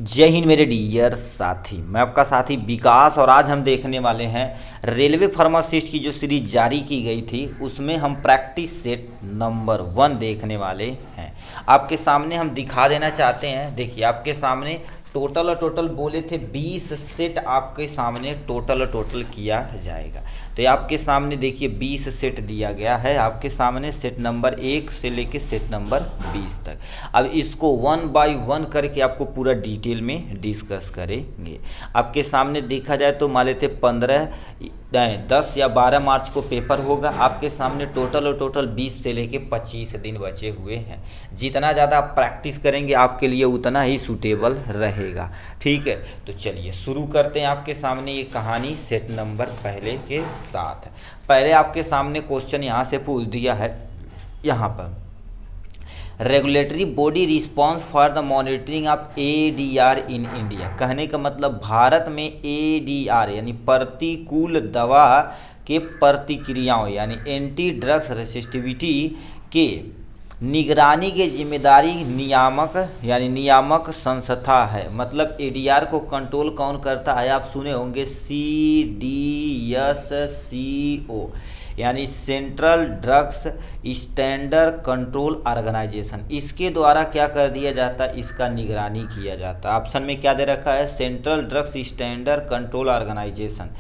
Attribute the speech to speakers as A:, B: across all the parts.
A: जय हिंद मेरे डियर साथी। मैं आपका साथी विकास और आज हम देखने वाले हैं रेलवे फार्मासिस्ट की जो सीरीज जारी की गई थी उसमें हम प्रैक्टिस सेट नंबर 1 देखने वाले हैं। आपके सामने हम दिखा देना चाहते हैं। देखिए आपके सामने टोटल बोले थे 20 सेट आपके सामने टोटल किया जाएगा। तो ये आपके सामने देखिए 20 सेट दिया गया है आपके सामने, सेट नंबर 1 से लेके सेट नंबर 20 तक। अब इसको 1 बाय 1 करके आपको पूरा डिटेल में डिस्कस करेंगे। आपके सामने देखा जाए तो मान लेते 10 या 12 मार्च को पेपर होगा। आपके सामने टोटल 20 से लेके 25 दिन बचे हुए हैं। जितना ज़्यादा आप प्रैक्टिस करेंगे आपके लिए उतना ही सूटेबल रहेगा। ठीक है, तो चलिए शुरू करते हैं। आपके सामने ये कहानी सेट नंबर पहले के साथ। पहले आपके सामने क्वेश्चन यहाँ से पूछ दिया है, यहाँ पर regulatory body response for the monitoring of ADR in India. कहने का मतलब भारत में एडीआर यानी प्रतिकूल दवा के प्रतिक्रियाओं यानी एंटी ड्रग्स रेसिस्टिविटी के निगरानी की जिम्मेदारी नियामक संस्था है। मतलब एडीआर को कंट्रोल कौन करता है? आप सुने होंगे CDSCO यानी central drugs standard control organisation. इसके द्वारा क्या कर दिया जाता है? इसका निगरानी किया जाता है। ऑप्शन में क्या दे रखा है? Central drugs standard control organization.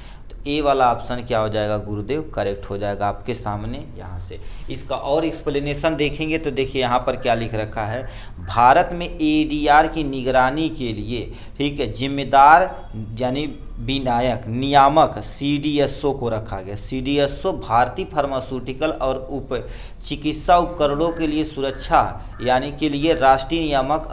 A: A वाला ऑप्शन क्या हो जाएगा गुरुदेव? करेक्ट हो जाएगा आपके सामने। यहाँ से इसका और एक्सप्लेनेशन देखेंगे तो देखिए यहाँ पर क्या लिख रखा है। भारत में एडीआर की निगरानी के लिए ठीक है जिम्मेदार यानी विनायक नियामक CDSO को रखा गया। CDSO भारतीय फार्मास्यूटिकल और चिकित्सा उपकरणों के लिए सुरक्षा यानी के लिए राष्ट्रीय नियामक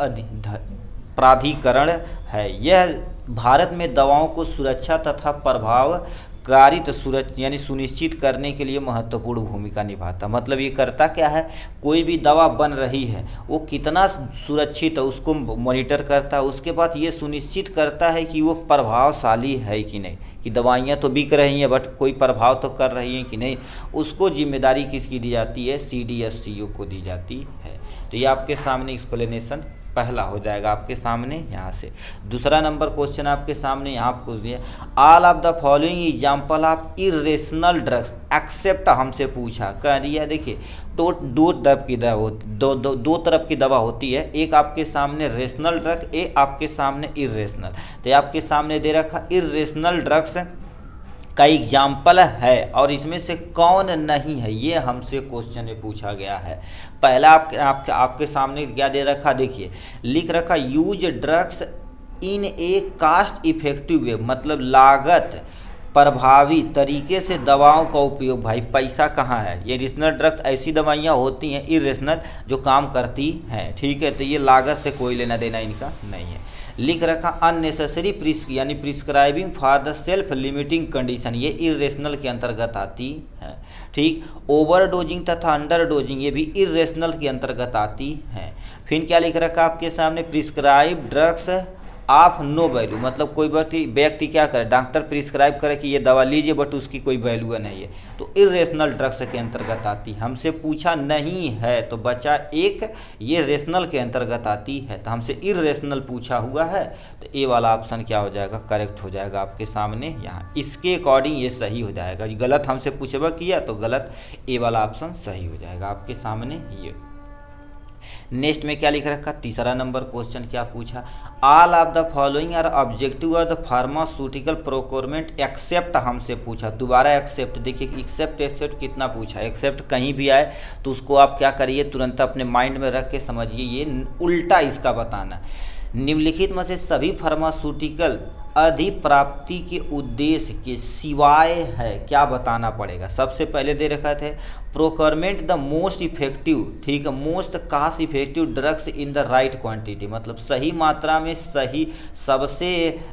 A: प्राधिकरण है। यह भारत में दवाओं को सुरक्षा तथा प्रभावकारिता यानी सुनिश्चित करने के लिए महत्वपूर्ण भूमिका निभाता। मतलब ये करता क्या है? कोई भी दवा बन रही है वो कितना सुरक्षित है उसको मॉनिटर करता है। उसके बाद ये सुनिश्चित करता है कि वो प्रभावशाली है कि नहीं, कि दवाइयाँ तो बिक रही हैं बट कोई प्रभाव तो कर रही हैं कि नहीं। उसको जिम्मेदारी किसकी दी जाती है? CDSCO को दी जाती है। तो ये आपके सामने एक्सप्लेनेशन पहला हो जाएगा आपके सामने। यहाँ से दूसरा नंबर क्वेश्चन आपके सामने यहाँ पूछ दिया, all of the following example of irrational drugs except हमसे पूछा। कह दिया देखिए दो तरफ की दवा होती दो तरफ की दवा होती है। एक आपके सामने रेशनल ड्रग, एक आपके सामने इरेशनल। तो आपके सामने दे रखा इरेशनल ड्रग्स का एग्जाम्पल है और इसमें से कौन नहीं है, ये हमसे क्वेश्चन में पूछा गया है। पहला आपके सामने क्या दे रखा? देखिए लिख रखा use drugs in a cost effective way. मतलब लागत प्रभावी तरीके से दवाओं का उपयोग। भाई पैसा कहाँ है? ये रेशनल ड्रग ऐसी दवाइयाँ होती हैं इरेशनल जो काम करती हैं। ठीक है, तो ये लागत से कोई लेना देना इनका नहीं है। लिख रखा अननेसेसरी यानी prescribing for the self limiting condition, ये इरेशनल के अंतर्गत आती है। ठीक, ओवरडोजिंग तथा अंडरडोजिंग ये भी इरेशनल के अंतर्गत आती है। फिर क्या लिख रखा आपके सामने? Prescribe drugs of no value. मतलब कोई व्यक्ति क्या करे? डॉक्टर प्रिस्क्राइब करे कि ये दवा लीजिए बट उसकी कोई वैल्यू नहीं है, तो इरेशनल ड्रग्स के अंतर्गत आती है। हमसे पूछा नहीं है तो बचा एक, ये रेशनल के अंतर्गत आती है। तो हमसे इरेशनल पूछा हुआ है तो ए वाला ऑप्शन क्या हो जाएगा? करेक्ट हो जाएगा आपके सामने। यहाँ इसके अकॉर्डिंग ये सही हो जाएगा। गलत हमसे पूछेगा किया तो गलत, ए वाला ऑप्शन सही हो जाएगा आपके सामने। ये नेक्स्ट में क्या लिख रखा? तीसरा नंबर क्वेश्चन क्या पूछा? All of the following are objective of the pharmaceutical procurement except हमसे पूछा। दोबारा एक्सेप्ट। देखिए एक्सेप्ट कितना पूछा? एक्सेप्ट कहीं भी आए तो उसको आप क्या करिए? तुरंत अपने माइंड में रख के समझिए, ये उल्टा इसका बताना। निम्नलिखित में से सभी फार्मास्यूटिकल अधिप्राप्ति के उद्देश्य के सिवाय है, क्या बताना पड़ेगा? सबसे पहले दे रखा थे प्रोक्योरमेंट द मोस्ट इफेक्टिव, ठीक है, most cost effective drugs in the right quantity. मतलब सही मात्रा में सही सबसे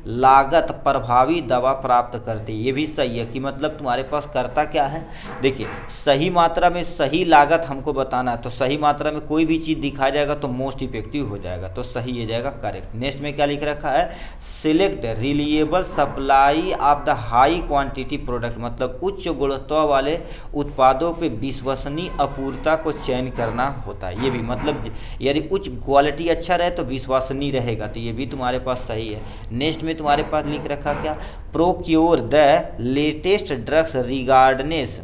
A: लागत प्रभावी दवा प्राप्त करती है। ये भी सही है कि मतलब तुम्हारे पास करता क्या है? देखिए सही मात्रा में सही लागत हमको बताना है, तो सही मात्रा में कोई भी चीज़ दिखाया जाएगा तो मोस्ट इफेक्टिव हो जाएगा, तो सही हो जाएगा करेक्ट। नेक्स्ट में क्या लिख रखा है? Select reliable supply of the high quantity product, मतलब उच्च गुणवत्ता वाले उत्पादों पे विश्वसनीय आपूर्ति को चयन करना होता है। ये भी मतलब यदि उच्च क्वालिटी अच्छा रहे तो विश्वसनीय रहेगा, तो ये भी तुम्हारे पास सही है। नेक्स्ट में तुम्हारे पास लिख रखा क्या, procure the latest drugs रिगार्डनेस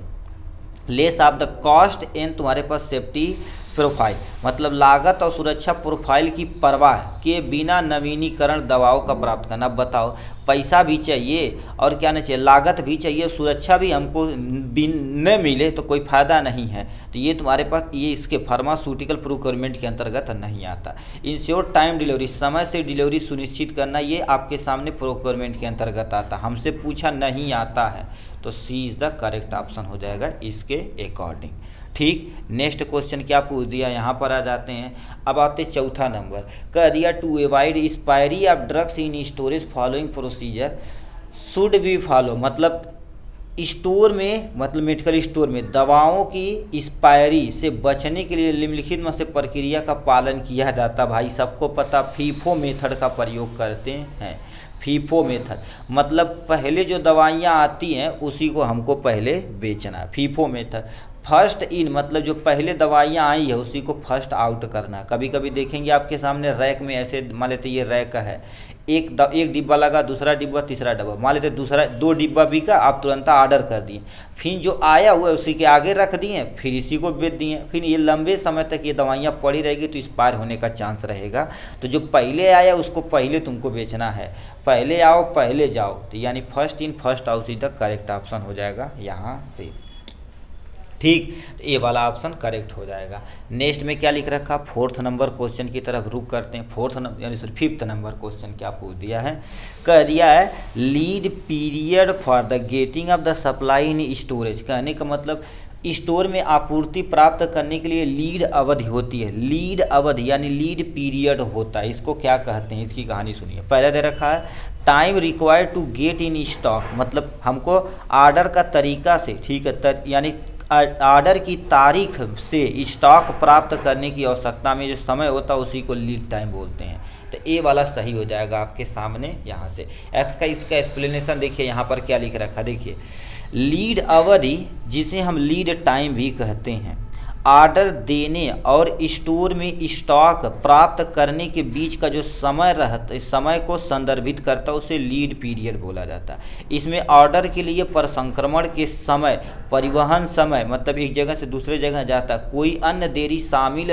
A: less of the cost and तुम्हारे पास सेफ्टी प्रोफाइल, मतलब लागत और सुरक्षा प्रोफाइल की परवाह के बिना नवीनीकरण दवाओं का प्राप्त करना। अब बताओ, पैसा भी चाहिए और क्या नहीं चाहिए, लागत भी चाहिए, सुरक्षा भी हमको न मिले तो कोई फ़ायदा नहीं है, तो ये तुम्हारे पास ये इसके फार्मास्यूटिकल प्रोक्योरमेंट के अंतर्गत नहीं आता। इंश्योर टाइम डिलीवरी, समय से डिलीवरी सुनिश्चित करना, ये आपके सामने प्रोक्योरमेंट के अंतर्गत आता। हमसे पूछा नहीं आता है तो सी इज़ द करेक्ट ऑप्शन हो जाएगा इसके अकॉर्डिंग। ठीक, नेक्स्ट क्वेश्चन क्या पूछ दिया, यहाँ पर आ जाते हैं। अब आते चौथा नंबर, कह दिया to avoid expiry of drugs in storage following procedure should be follow, मतलब स्टोर में, मतलब मेडिकल स्टोर में दवाओं की एक्सपायरी से बचने के लिए निम्नलिखित में से प्रक्रिया का पालन किया जाता। भाई सबको पता फीफो मेथड का प्रयोग करते हैं। फीफो मेथड मतलब पहले जो दवाइयाँ आती हैं उसी को हमको पहले बेचना है। फीफो मेथड फर्स्ट इन, मतलब जो पहले दवाइयाँ आई है उसी को फर्स्ट आउट करना। कभी कभी देखेंगे आपके सामने रैक में ऐसे, मान लेते ये रैक है, एक डिब्बा लगा, दूसरा डिब्बा, तीसरा डिब्बा, मान लेते दूसरा 2 डिब्बा बिका, आप तुरंत ऑर्डर कर दिए, फिर जो आया हुआ है उसी के आगे रख दिए, फिर इसी को बेच दिए, फिर ये लंबे समय तक ये दवाइयाँ पड़ी रहेगी तो एक्सपायर होने का चांस रहेगा। तो जो पहले आया उसको पहले तुमको बेचना है, पहले आओ पहले जाओ, तो यानी first in first out is the correct option हो जाएगा यहाँ से। ठीक, तो ये वाला ऑप्शन करेक्ट हो जाएगा। नेक्स्ट में क्या लिख रखा, फोर्थ नंबर क्वेश्चन की तरफ रुक करते हैं। फोर्थ नंबर यानी सॉरी फिफ्थ नंबर क्वेश्चन क्या पूछ दिया है, कह दिया है lead period for the getting off the supply in storage. कहने का मतलब स्टोर में आपूर्ति प्राप्त करने के लिए लीड अवधि होती है। लीड अवधि यानी लीड पीरियड होता है, इसको क्या कहते हैं, इसकी कहानी सुनिए। पहले दे रखा है time required to get in stock, मतलब हमको ऑर्डर का तरीका से, ठीक है, यानी ऑर्डर की तारीख से स्टॉक प्राप्त करने की आवश्यकता में जो समय होता है उसी को लीड टाइम बोलते हैं। तो ए वाला सही हो जाएगा आपके सामने यहाँ से। इसका एक्सप्लेनेशन देखिए यहाँ पर क्या लिख रखा, देखिए लीड अवधि जिसे हम लीड टाइम भी कहते हैं, ऑर्डर देने और स्टोर में स्टॉक प्राप्त करने के बीच का जो समय रहता, समय को संदर्भित करता है, उसे लीड पीरियड बोला जाता है। इसमें ऑर्डर के लिए प्रसंक्रमण के समय, परिवहन समय, मतलब एक जगह से दूसरे जगह जाता, कोई अन्य देरी शामिल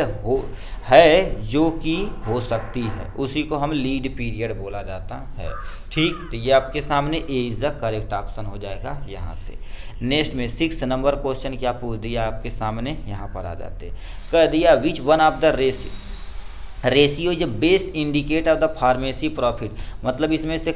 A: है जो कि हो सकती है, उसी को हम लीड पीरियड बोला जाता है। ठीक, तो ये आपके सामने A is the correct option हो जाएगा यहाँ से। नेक्स्ट में 6 नंबर क्वेश्चन क्या पूछ दिया आपके सामने, यहाँ पर आ जाते, कह दिया विच one of the ratio is best indicate of the pharmacy profit, मतलब इसमें से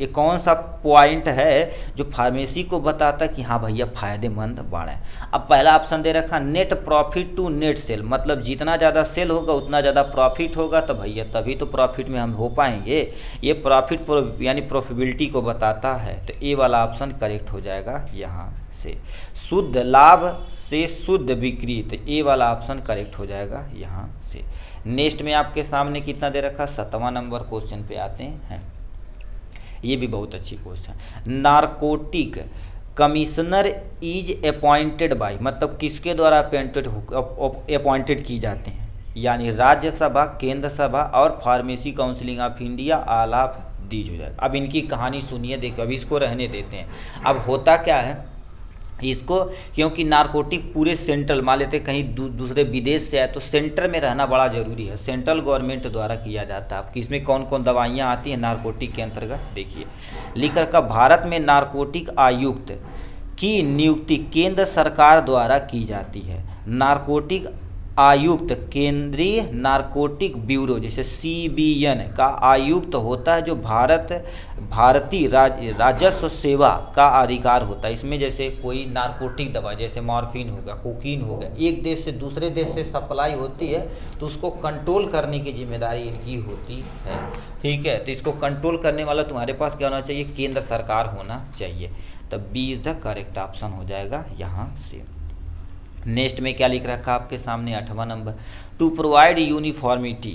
A: कौन सा पॉइंट है जो फार्मेसी को बताता कि हाँ भैया फ़ायदेमंद बढ़े। अब पहला ऑप्शन दे रखा net profit to net sale, मतलब जितना ज़्यादा सेल होगा उतना ज़्यादा प्रॉफिट होगा, तो भैया तभी तो प्रॉफिट में हम हो पाएंगे। ये प्रॉफिट यानी प्रॉफिबिलिटी को बताता है, तो ए वाला ऑप्शन करेक्ट हो जाएगा यहाँ से। शुद्ध लाभ से शुद्ध बिक्री, तो ए वाला ऑप्शन करेक्ट हो जाएगा यहाँ से। नेक्स्ट में आपके सामने कितना दे रखा, 7वां नंबर क्वेश्चन पे आते हैं। ये भी बहुत अच्छी question, narcotic commissioner is appointed by, मतलब किसके द्वारा अपॉइंटेड की जाते हैं, यानी राज्यसभा, केंद्र सभा और pharmacy counselling of India all of these हो जाएगा। अब इनकी कहानी सुनिए, देखो अभी इसको रहने देते हैं। अब होता क्या है इसको, क्योंकि नारकोटिक पूरे सेंट्रल, मान लेते कहीं दूसरे विदेश से आए तो सेंटर में रहना बड़ा ज़रूरी है, सेंट्रल गवर्नमेंट द्वारा किया जाता है। अब किसमें कौन कौन दवाइयाँ आती हैं नारकोटिक के अंतर्गत, देखिए लिखकर का भारत में नारकोटिक आयुक्त की नियुक्ति केंद्र सरकार द्वारा की जाती है। नारकोटिक आयुक्त केंद्रीय नारकोटिक ब्यूरो जैसे CBN का आयुक्त होता है, जो भारतीय राजस्व सेवा का अधिकार होता है। इसमें जैसे कोई नारकोटिक दवा जैसे मॉर्फिन होगा, कोकीन हो गया, एक देश से दूसरे देश से सप्लाई होती है तो उसको कंट्रोल करने की जिम्मेदारी इनकी होती है। ठीक है, तो इसको कंट्रोल करने वाला तुम्हारे पास क्या होना चाहिए, केंद्र सरकार होना चाहिए। तब B is the correct option हो जाएगा यहाँ से। नेक्स्ट में क्या लिख रखा आपके सामने 8वां number, to provide uniformity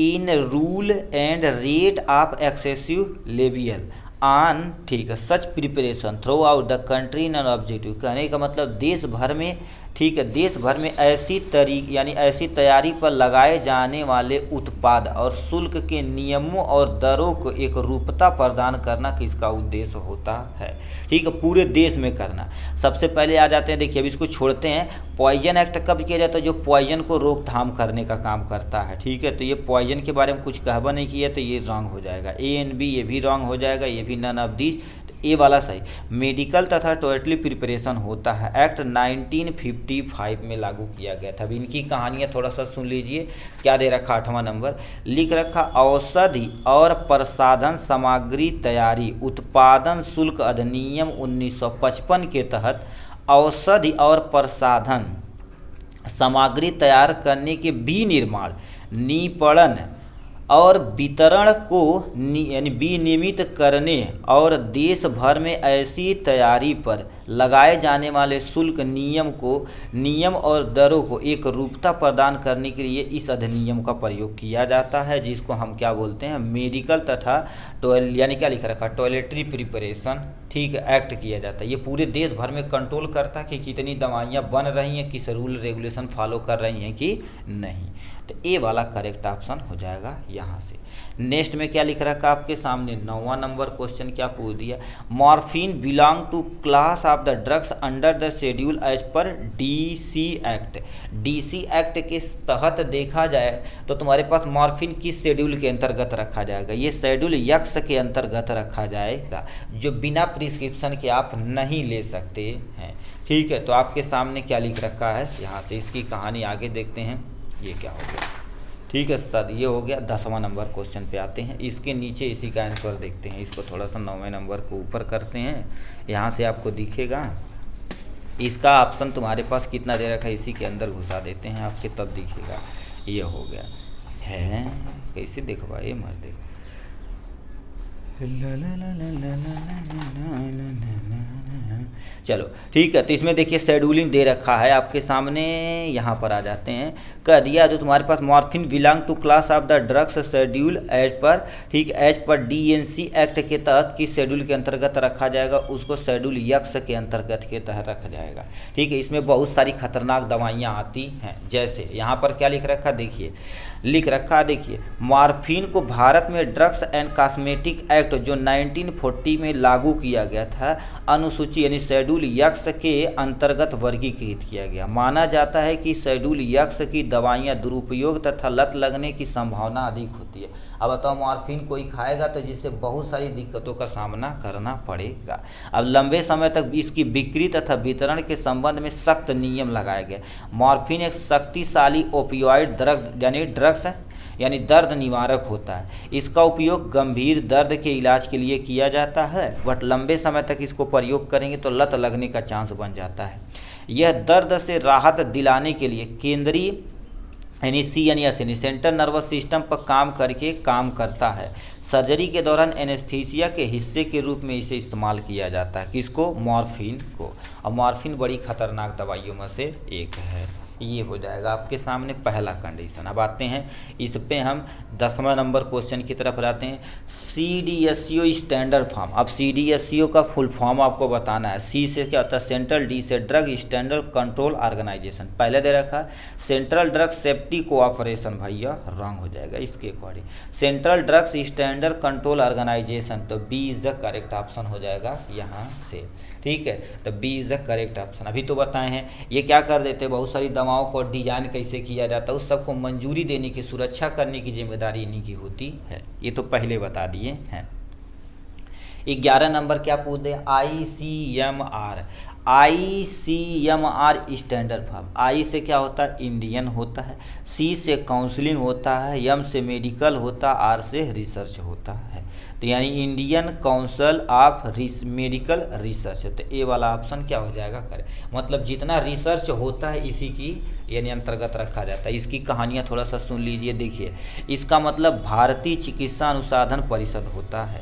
A: in rule and rate of excessive levied on, ठीक है, such preparation throughout the country in an objective. कहने का मतलब देश भर में, ठीक है, देश भर में ऐसी तैयारी पर लगाए जाने वाले उत्पाद और शुल्क के नियमों और दरों को एक रूपता प्रदान करना किसका उद्देश्य होता है, ठीक है, पूरे देश में करना। सबसे पहले आ जाते हैं, देखिए अब इसको छोड़ते हैं, पॉइजन एक्ट कब किया जाता है, जो पॉइजन को रोकथाम करने का काम करता है, ठीक है। तो ये पॉइजन के बारे में कुछ कहवा नहीं किया, तो ये रॉन्ग हो जाएगा, ए एंड बी ये भी रॉन्ग हो जाएगा, ये भी नन ऑफ दीज, ए वाला सही। मेडिकल तथा टॉयलेटरी प्रिपरेशन होता है, एक्ट 1955 में लागू किया गया था। अब इनकी कहानियाँ थोड़ा सा सुन लीजिए। क्या दे रखा 8वां नंबर लिख रखा, औषधि और प्रसाधन सामग्री तैयारी उत्पादन शुल्क अधिनियम 1955 के तहत औषधि और प्रसाधन सामग्री तैयार करने के विनिर्माण, निपणन और वितरण को यानी विनियमित करने और देश भर में ऐसी तैयारी पर लगाए जाने वाले शुल्क नियम और दरों को एक रूपता प्रदान करने के लिए इस अधिनियम का प्रयोग किया जाता है, जिसको हम क्या बोलते हैं, मेडिकल तथा यानी क्या लिखा रखा, टॉयलेटरी प्रिपरेशन, ठीक है, एक्ट किया जाता है। ये पूरे देश भर में कंट्रोल करता है कि कितनी दवाइयाँ बन रही हैं, किस रूल रेगुलेशन फॉलो कर रही हैं कि नहीं। तो ए वाला करेक्ट ऑप्शन हो जाएगा यहाँ से। नेक्स्ट में क्या लिख रखा आपके सामने 9वां नंबर क्वेश्चन क्या पूछ दिया, morphine belong to class of the drugs under the schedule as per DC act. DC act के तहत देखा जाए तो तुम्हारे पास मॉर्फिन किस शेड्यूल के अंतर्गत रखा जाएगा, ये शेड्यूल यक्स के अंतर्गत रखा जाएगा, जो बिना प्रिस्क्रिप्शन के आप नहीं ले सकते हैं, ठीक है। तो आपके सामने क्या लिख रखा है यहाँ से, इसकी कहानी आगे देखते हैं, ये क्या हो गया, ठीक है सर, ये हो गया 10वां नंबर क्वेश्चन पे आते हैं। इसके नीचे इसी का आंसर देखते हैं, इसको थोड़ा सा 9वें नंबर को ऊपर करते हैं, यहाँ से आपको दिखेगा इसका ऑप्शन तुम्हारे पास कितना दे रखा है, इसी के अंदर घुसा देते हैं आपके, तब दिखेगा। ये हो गया है, कैसे दिखवाए मर दे, चलो ठीक है। तो इसमें देखिए शेड्यूलिंग दे रखा है आपके सामने, यहाँ पर आ जाते हैं, कह दिया जो तुम्हारे पास morphine belong to class of the drugs schedule as per, ठीक, एज पर डीएनसी एक्ट के तहत किस शेड्यूल के अंतर्गत रखा जाएगा, उसको शेड्यूल यक्स के अंतर्गत के तहत रखा जाएगा, ठीक है। इसमें बहुत सारी खतरनाक दवाइयाँ आती हैं, जैसे यहाँ पर क्या लिख रखा, देखिए लिख रखा, देखिए मॉर्फिन को भारत में ड्रग्स एंड कॉस्मेटिक एक्ट जो 1940 में लागू किया गया था, अनुसूची यानी शेड्यूल यक्स के अंतर्गत वर्गीकृत किया गया। माना जाता है कि शेड्यूल यक्स की दवाइयाँ दुरुपयोग तथा लत लगने की संभावना अधिक होती है। अब बताओ मॉर्फिन कोई खाएगा तो जिससे बहुत सारी दिक्कतों का सामना करना पड़ेगा। अब लंबे समय तक इसकी बिक्री तथा वितरण के संबंध में सख्त नियम लगाए गए। मॉर्फिन एक शक्तिशाली ओपियोइड ड्रग्स है, यानी दर्द निवारक होता है। इसका उपयोग गंभीर दर्द के इलाज के लिए किया जाता है, बट लंबे समय तक इसको प्रयोग करेंगे तो लत लगने का चांस बन जाता है। यह दर्द से राहत दिलाने के लिए केंद्रीय CNS यानी सेंट्रल नर्वस सिस्टम पर काम करता है। सर्जरी के दौरान एनेस्थीसिया के हिस्से के रूप में इसे इस्तेमाल किया जाता है, किसको, मॉर्फिन को। और मॉर्फिन बड़ी खतरनाक दवाइयों में से एक है। ये हो जाएगा आपके सामने पहला कंडीशन। अब आते हैं इस पे हम 10वां नंबर क्वेश्चन की तरफ आते हैं, CDSCO स्टैंडर्ड फॉर्म। अब CDSCO का फुल फॉर्म आपको बताना है। C से क्या होता है, सेंट्रल, D से ड्रग स्टैंडर्ड कंट्रोल ऑर्गेनाइजेशन। पहले दे रखा सेंट्रल ड्रग सेफ्टी कोऑपरेशन, भैया रॉन्ग हो जाएगा इसके according, central drugs standard control organisation. तो B is the correct option हो जाएगा यहाँ से, ठीक है। तो B is the correct option. अभी तो बताए हैं ये क्या कर देते हैं, बहुत सारी दवाओं को डिजाइन कैसे किया जाता है, उस सबको मंजूरी देने की, सुरक्षा करने की जिम्मेदारी इन्हीं की होती है। ये तो पहले बता दिए हैं। 11 नंबर क्या पूछ दे, ICMR स्टैंडर्ड फॉर्म। I से क्या होता है, इंडियन होता है। C से काउंसलिंग होता है। M से मेडिकल होता है। R से रिसर्च होता है। तो यानी Indian council of medical research, तो ए वाला ऑप्शन क्या हो जाएगा करेक्ट। मतलब जितना रिसर्च होता है इसी की यानी अंतर्गत रखा जाता है। इसकी कहानियाँ थोड़ा सा सुन लीजिए। देखिए इसका मतलब भारतीय चिकित्सा अनुसंधान परिषद होता है।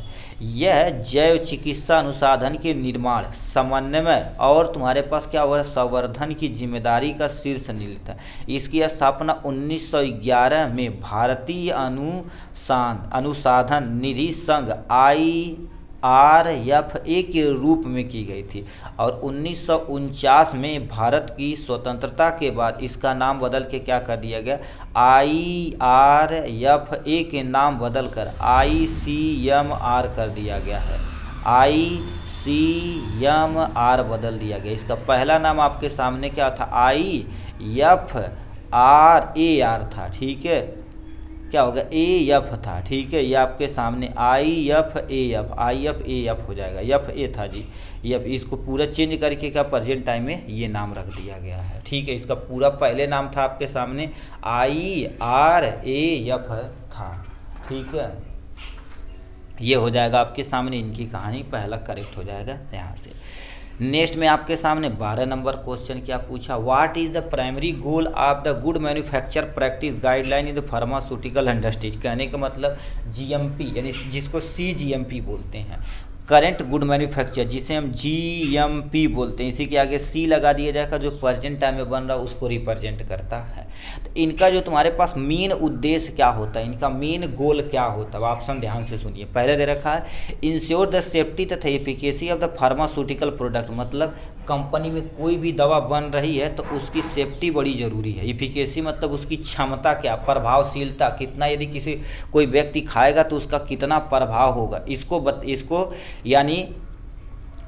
A: यह जैव चिकित्सा अनुसंधान के निर्माण, समन्वय और तुम्हारे पास क्या हुआ संवर्धन की जिम्मेदारी का शीर्ष निहित है। इसकी स्थापना 1911 में भारतीय अनुसंधान निधि संघ IRFA के रूप में की गई थी और 1949 में भारत की स्वतंत्रता के बाद इसका नाम बदल के क्या कर दिया गया, IRFA के नाम बदलकर ICMR कर दिया गया है। ICMR बदल दिया गया। इसका पहला नाम आपके सामने क्या था, IFRAR था, ठीक है, क्या होगा AF था, ठीक है, ये आपके सामने IFAF हो जाएगा, FA था जी, यफ इसको पूरा चेंज करके क्या प्रेजेंट टाइम में ये नाम रख दिया गया है, ठीक है। इसका पूरा पहले नाम था आपके सामने IRAF था, ठीक है। ये हो जाएगा आपके सामने इनकी कहानी, पहला करेक्ट हो जाएगा यहाँ से। नेक्स्ट में आपके सामने 12 नंबर क्वेश्चन क्या पूछा, what is the primary goal of the good manufacture practice guideline in the pharmaceutical industries. कहने का मतलब GMP यानी जिसको CGMP बोलते हैं, करेंट गुड मैन्युफैक्चर, जिसे हम GMP बोलते हैं, इसी के आगे C लगा दिया जाएगा, जो प्रेजेंट टाइम में बन रहा है उसको रिप्रेजेंट करता है। तो इनका जो तुम्हारे पास मेन उद्देश्य क्या होता है, इनका मेन गोल क्या होता है, ऑप्शन ध्यान से सुनिए। पहले दे रखा है इंश्योर द सेफ्टी तथा efficacy of the pharmaceutical product, मतलब कंपनी में कोई भी दवा बन रही है तो उसकी सेफ्टी बड़ी ज़रूरी है। एफिकेसी मतलब उसकी क्षमता क्या, प्रभावशीलता कितना, यदि कोई व्यक्ति खाएगा तो उसका कितना प्रभाव होगा, इसको यानी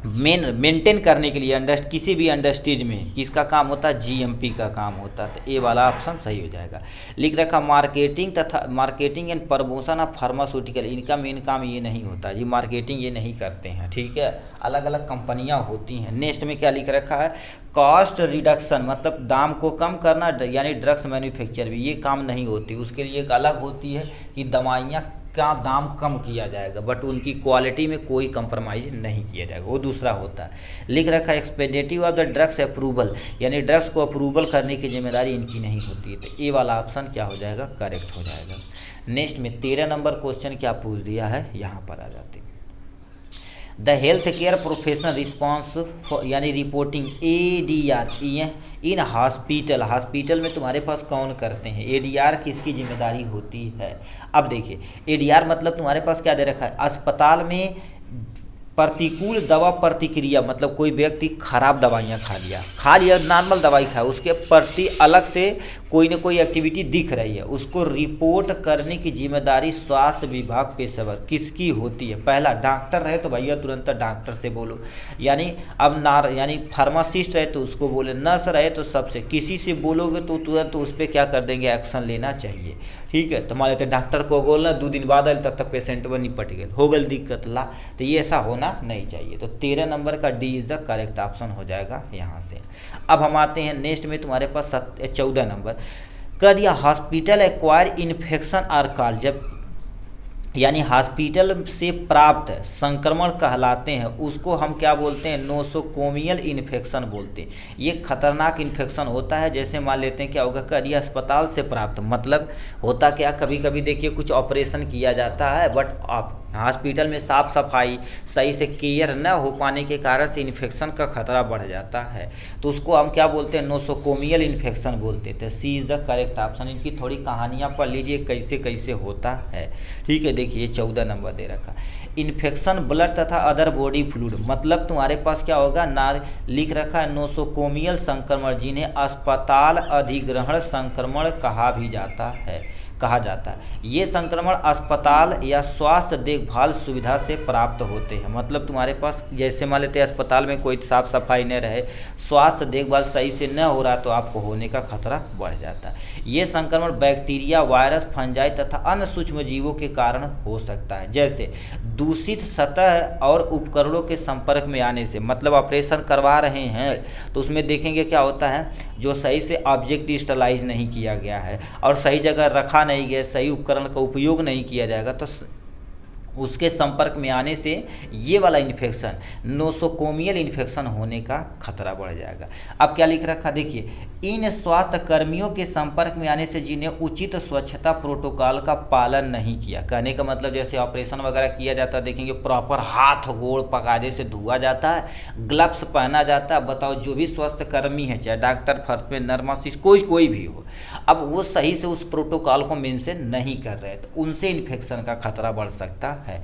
A: मेंटेन करने के लिए किसी भी इंडस्ट्रीज में किसका काम होता है, GMP का काम होता है। तो ए वाला ऑप्शन सही हो जाएगा। लिख रखा marketing and promotion of pharmaceutical, इनका मेन काम ये नहीं होता जी, मार्केटिंग ये नहीं करते हैं, ठीक है, अलग अलग कंपनियां होती हैं। नेक्स्ट में क्या लिख रखा है, कॉस्ट रिडक्शन मतलब दाम को कम करना, यानी ड्रग्स मैन्युफैक्चर भी ये काम नहीं होती, उसके लिए एक अलग होती है कि दवाइयाँ का दाम कम किया जाएगा, बट उनकी क्वालिटी में कोई कंप्रोमाइज़ नहीं किया जाएगा, वो दूसरा होता है। लिख रखा है एक्सपेंडिटिव ऑफ द ड्रग्स अप्रूवल, यानी ड्रग्स को अप्रूवल करने की जिम्मेदारी इनकी नहीं होती है। तो ए वाला ऑप्शन क्या हो जाएगा, करेक्ट हो जाएगा। नेक्स्ट में 13 नंबर क्वेश्चन क्या पूछ दिया है, यहाँ पर आ जाते, the health care professional response यानी रिपोर्टिंग ADR इन हॉस्पिटल में तुम्हारे पास कौन करते हैं, ADR किसकी जिम्मेदारी होती है। अब देखिए ADR मतलब तुम्हारे पास क्या दे रखा है, अस्पताल में प्रतिकूल दवा प्रतिक्रिया, मतलब कोई व्यक्ति खराब दवाइयाँ खा लिया नॉर्मल दवाई खाया, उसके प्रति अलग से कोई ना कोई एक्टिविटी दिख रही है, उसको रिपोर्ट करने की जिम्मेदारी स्वास्थ्य विभाग पेशेवर किसकी होती है। पहला डॉक्टर रहे तो भैया तुरंत डॉक्टर से बोलो, यानी अब यानी फार्मासिस्ट रहे तो उसको बोले, नर्स रहे तो सबसे, किसी से बोलोगे तो तुरंत उस पर क्या कर देंगे, एक्शन लेना चाहिए, ठीक है। तो मान लेते डॉक्टर को बोलना 2 दिन बाद आए तब तक पेशेंट वो निपट गए, हो गई दिक्कत ला, तो ये ऐसा होना नहीं चाहिए। तो 13 नंबर का D is the correct option हो जाएगा यहाँ से। अब हम आते हैं नेक्स्ट में तुम्हारे पास 14 नंबर कर दिया, hospital acquire infection are call, जब यानी हॉस्पिटल से प्राप्त संक्रमण कहलाते हैं, उसको हम क्या बोलते हैं, नोसोकोमियल इन्फेक्शन बोलते हैं। ये खतरनाक इन्फेक्शन होता है, जैसे मान लेते हैं क्या होगा, करिए अस्पताल से प्राप्त, मतलब होता क्या, कभी कभी देखिए कुछ ऑपरेशन किया जाता है बट आप हॉस्पिटल में साफ़ सफाई सही से केयर न हो पाने के कारण से इन्फेक्शन का खतरा बढ़ जाता है, तो उसको हम क्या बोलते हैं, नोसोकोमियल इन्फेक्शन बोलते थे। सी इज़ द करेक्ट ऑप्शन। इनकी थोड़ी कहानियाँ पढ़ लीजिए कैसे कैसे होता है, ठीक है। देखिए 14 नंबर दे रखा, इन्फेक्शन ब्लड तथा अदर बॉडी फ्लूइड, मतलब तुम्हारे पास क्या होगा, लिख रखा है नोसोकोमियल संक्रमण, जिन्हें अस्पताल अधिग्रहण संक्रमण कहा जाता है। ये संक्रमण अस्पताल या स्वास्थ्य देखभाल सुविधा से प्राप्त होते हैं, मतलब तुम्हारे पास जैसे मान लेते हैं अस्पताल में कोई साफ सफाई न रहे, स्वास्थ्य देखभाल सही से न हो रहा तो आपको होने का खतरा बढ़ जाता है। ये संक्रमण बैक्टीरिया, वायरस, फंजाई तथा अन्य सूक्ष्म जीवों के कारण हो सकता है, जैसे दूषित सतह और उपकरणों के संपर्क में आने से, मतलब ऑपरेशन करवा रहे हैं तो उसमें देखेंगे क्या होता है, जो सही से ऑब्जेक्ट स्टरलाइज नहीं किया गया है और सही जगह रखा नहीं गया, सही उपकरण का उपयोग नहीं किया जाएगा, तो उसके संपर्क में आने से ये वाला इन्फेक्शन नोसोकोमियल इन्फेक्शन होने का खतरा बढ़ जाएगा। अब क्या लिख रखा देखिए, इन स्वास्थ्य कर्मियों के संपर्क में आने से जिन्हें उचित स्वच्छता प्रोटोकॉल का पालन नहीं किया, कहने का मतलब जैसे ऑपरेशन वगैरह किया जाता है, देखेंगे प्रॉपर हाथ गोड़ पकाजे से धुआ जाता है, ग्लव्स पहना जाता है। बताओ जो भी स्वास्थ्य कर्मी है, चाहे डॉक्टर, फर्स्ट में नर्मसिस्ट, कोई भी हो, अब वो सही से उस प्रोटोकॉल को मेंशन नहीं कर रहे तो उनसे इन्फेक्शन का खतरा बढ़ सकता है।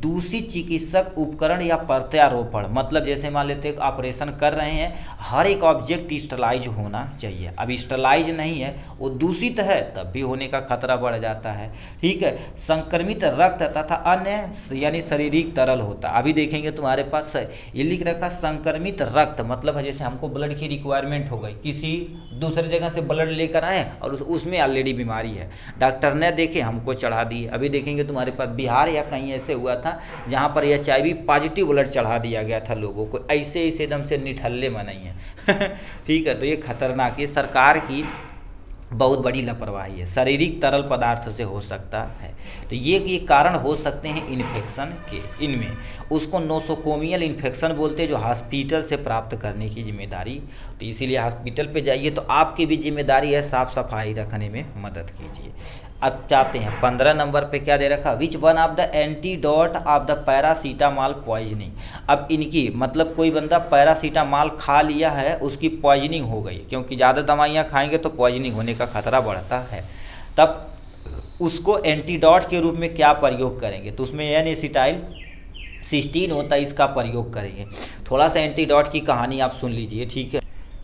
A: दूसरी चिकित्सक उपकरण या प्रत्यारोपण, मतलब जैसे मान लेते हैं ऑपरेशन कर रहे हैं, हर एक ऑब्जेक्ट स्टरलाइज होना चाहिए। अब स्टरलाइज नहीं है, वो दूषित है, तब भी होने का खतरा बढ़ जाता है। ठीक है, संक्रमित रक्त तथा अन्य यानी शारीरिक तरल होता। अभी देखेंगे तुम्हारे पास ये लिख रखा संक्रमित रक्त, मतलब है जैसे हमको ब्लड की रिक्वायरमेंट हो गई, किसी दूसरे जगह से ब्लड लेकर आए और उसमें ऑलरेडी बीमारी है, डॉक्टर ने देखे हमको चढ़ा दिए। अभी देखेंगे तुम्हारे पास बिहार या कहीं ऐसे हुआ था जहाँ पर HIV पॉजिटिव ब्लड चढ़ा दिया गया था लोगों को, ऐसे एकदम से निठल्ले में नहीं है। ठीक है, तो ये खतरनाक, ये सरकार की बहुत बड़ी लापरवाही है, शारीरिक तरल पदार्थ से हो सकता है। तो ये कारण हो सकते हैं इन्फेक्शन के। इनमें उसको नोसोकोमियल इन्फेक्शन बोलते हैं, जो हॉस्पिटल से प्राप्त करने की जिम्मेदारी, तो इसीलिए हॉस्पिटल पे जाइए तो आपकी भी जिम्मेदारी है साफ़ सफाई रखने में मदद कीजिए। अब चाहते हैं 15 नंबर पे क्या दे रखा, विच one of the antidote of the paracetamol poisoning. अब इनकी मतलब कोई बंदा पैरासीटामॉल खा लिया है, उसकी पॉइजनिंग हो गई, क्योंकि ज़्यादा दवाइयाँ खाएंगे तो पॉइजनिंग होने का खतरा बढ़ता है। तब उसको एंटीडोट के रूप में क्या प्रयोग करेंगे, तो उसमें एन-एसिटाइल सिस्टीन होता है, इसका प्रयोग करेंगे। थोड़ा सा एंटीडोट की कहानी आप सुन लीजिए, ठीक है।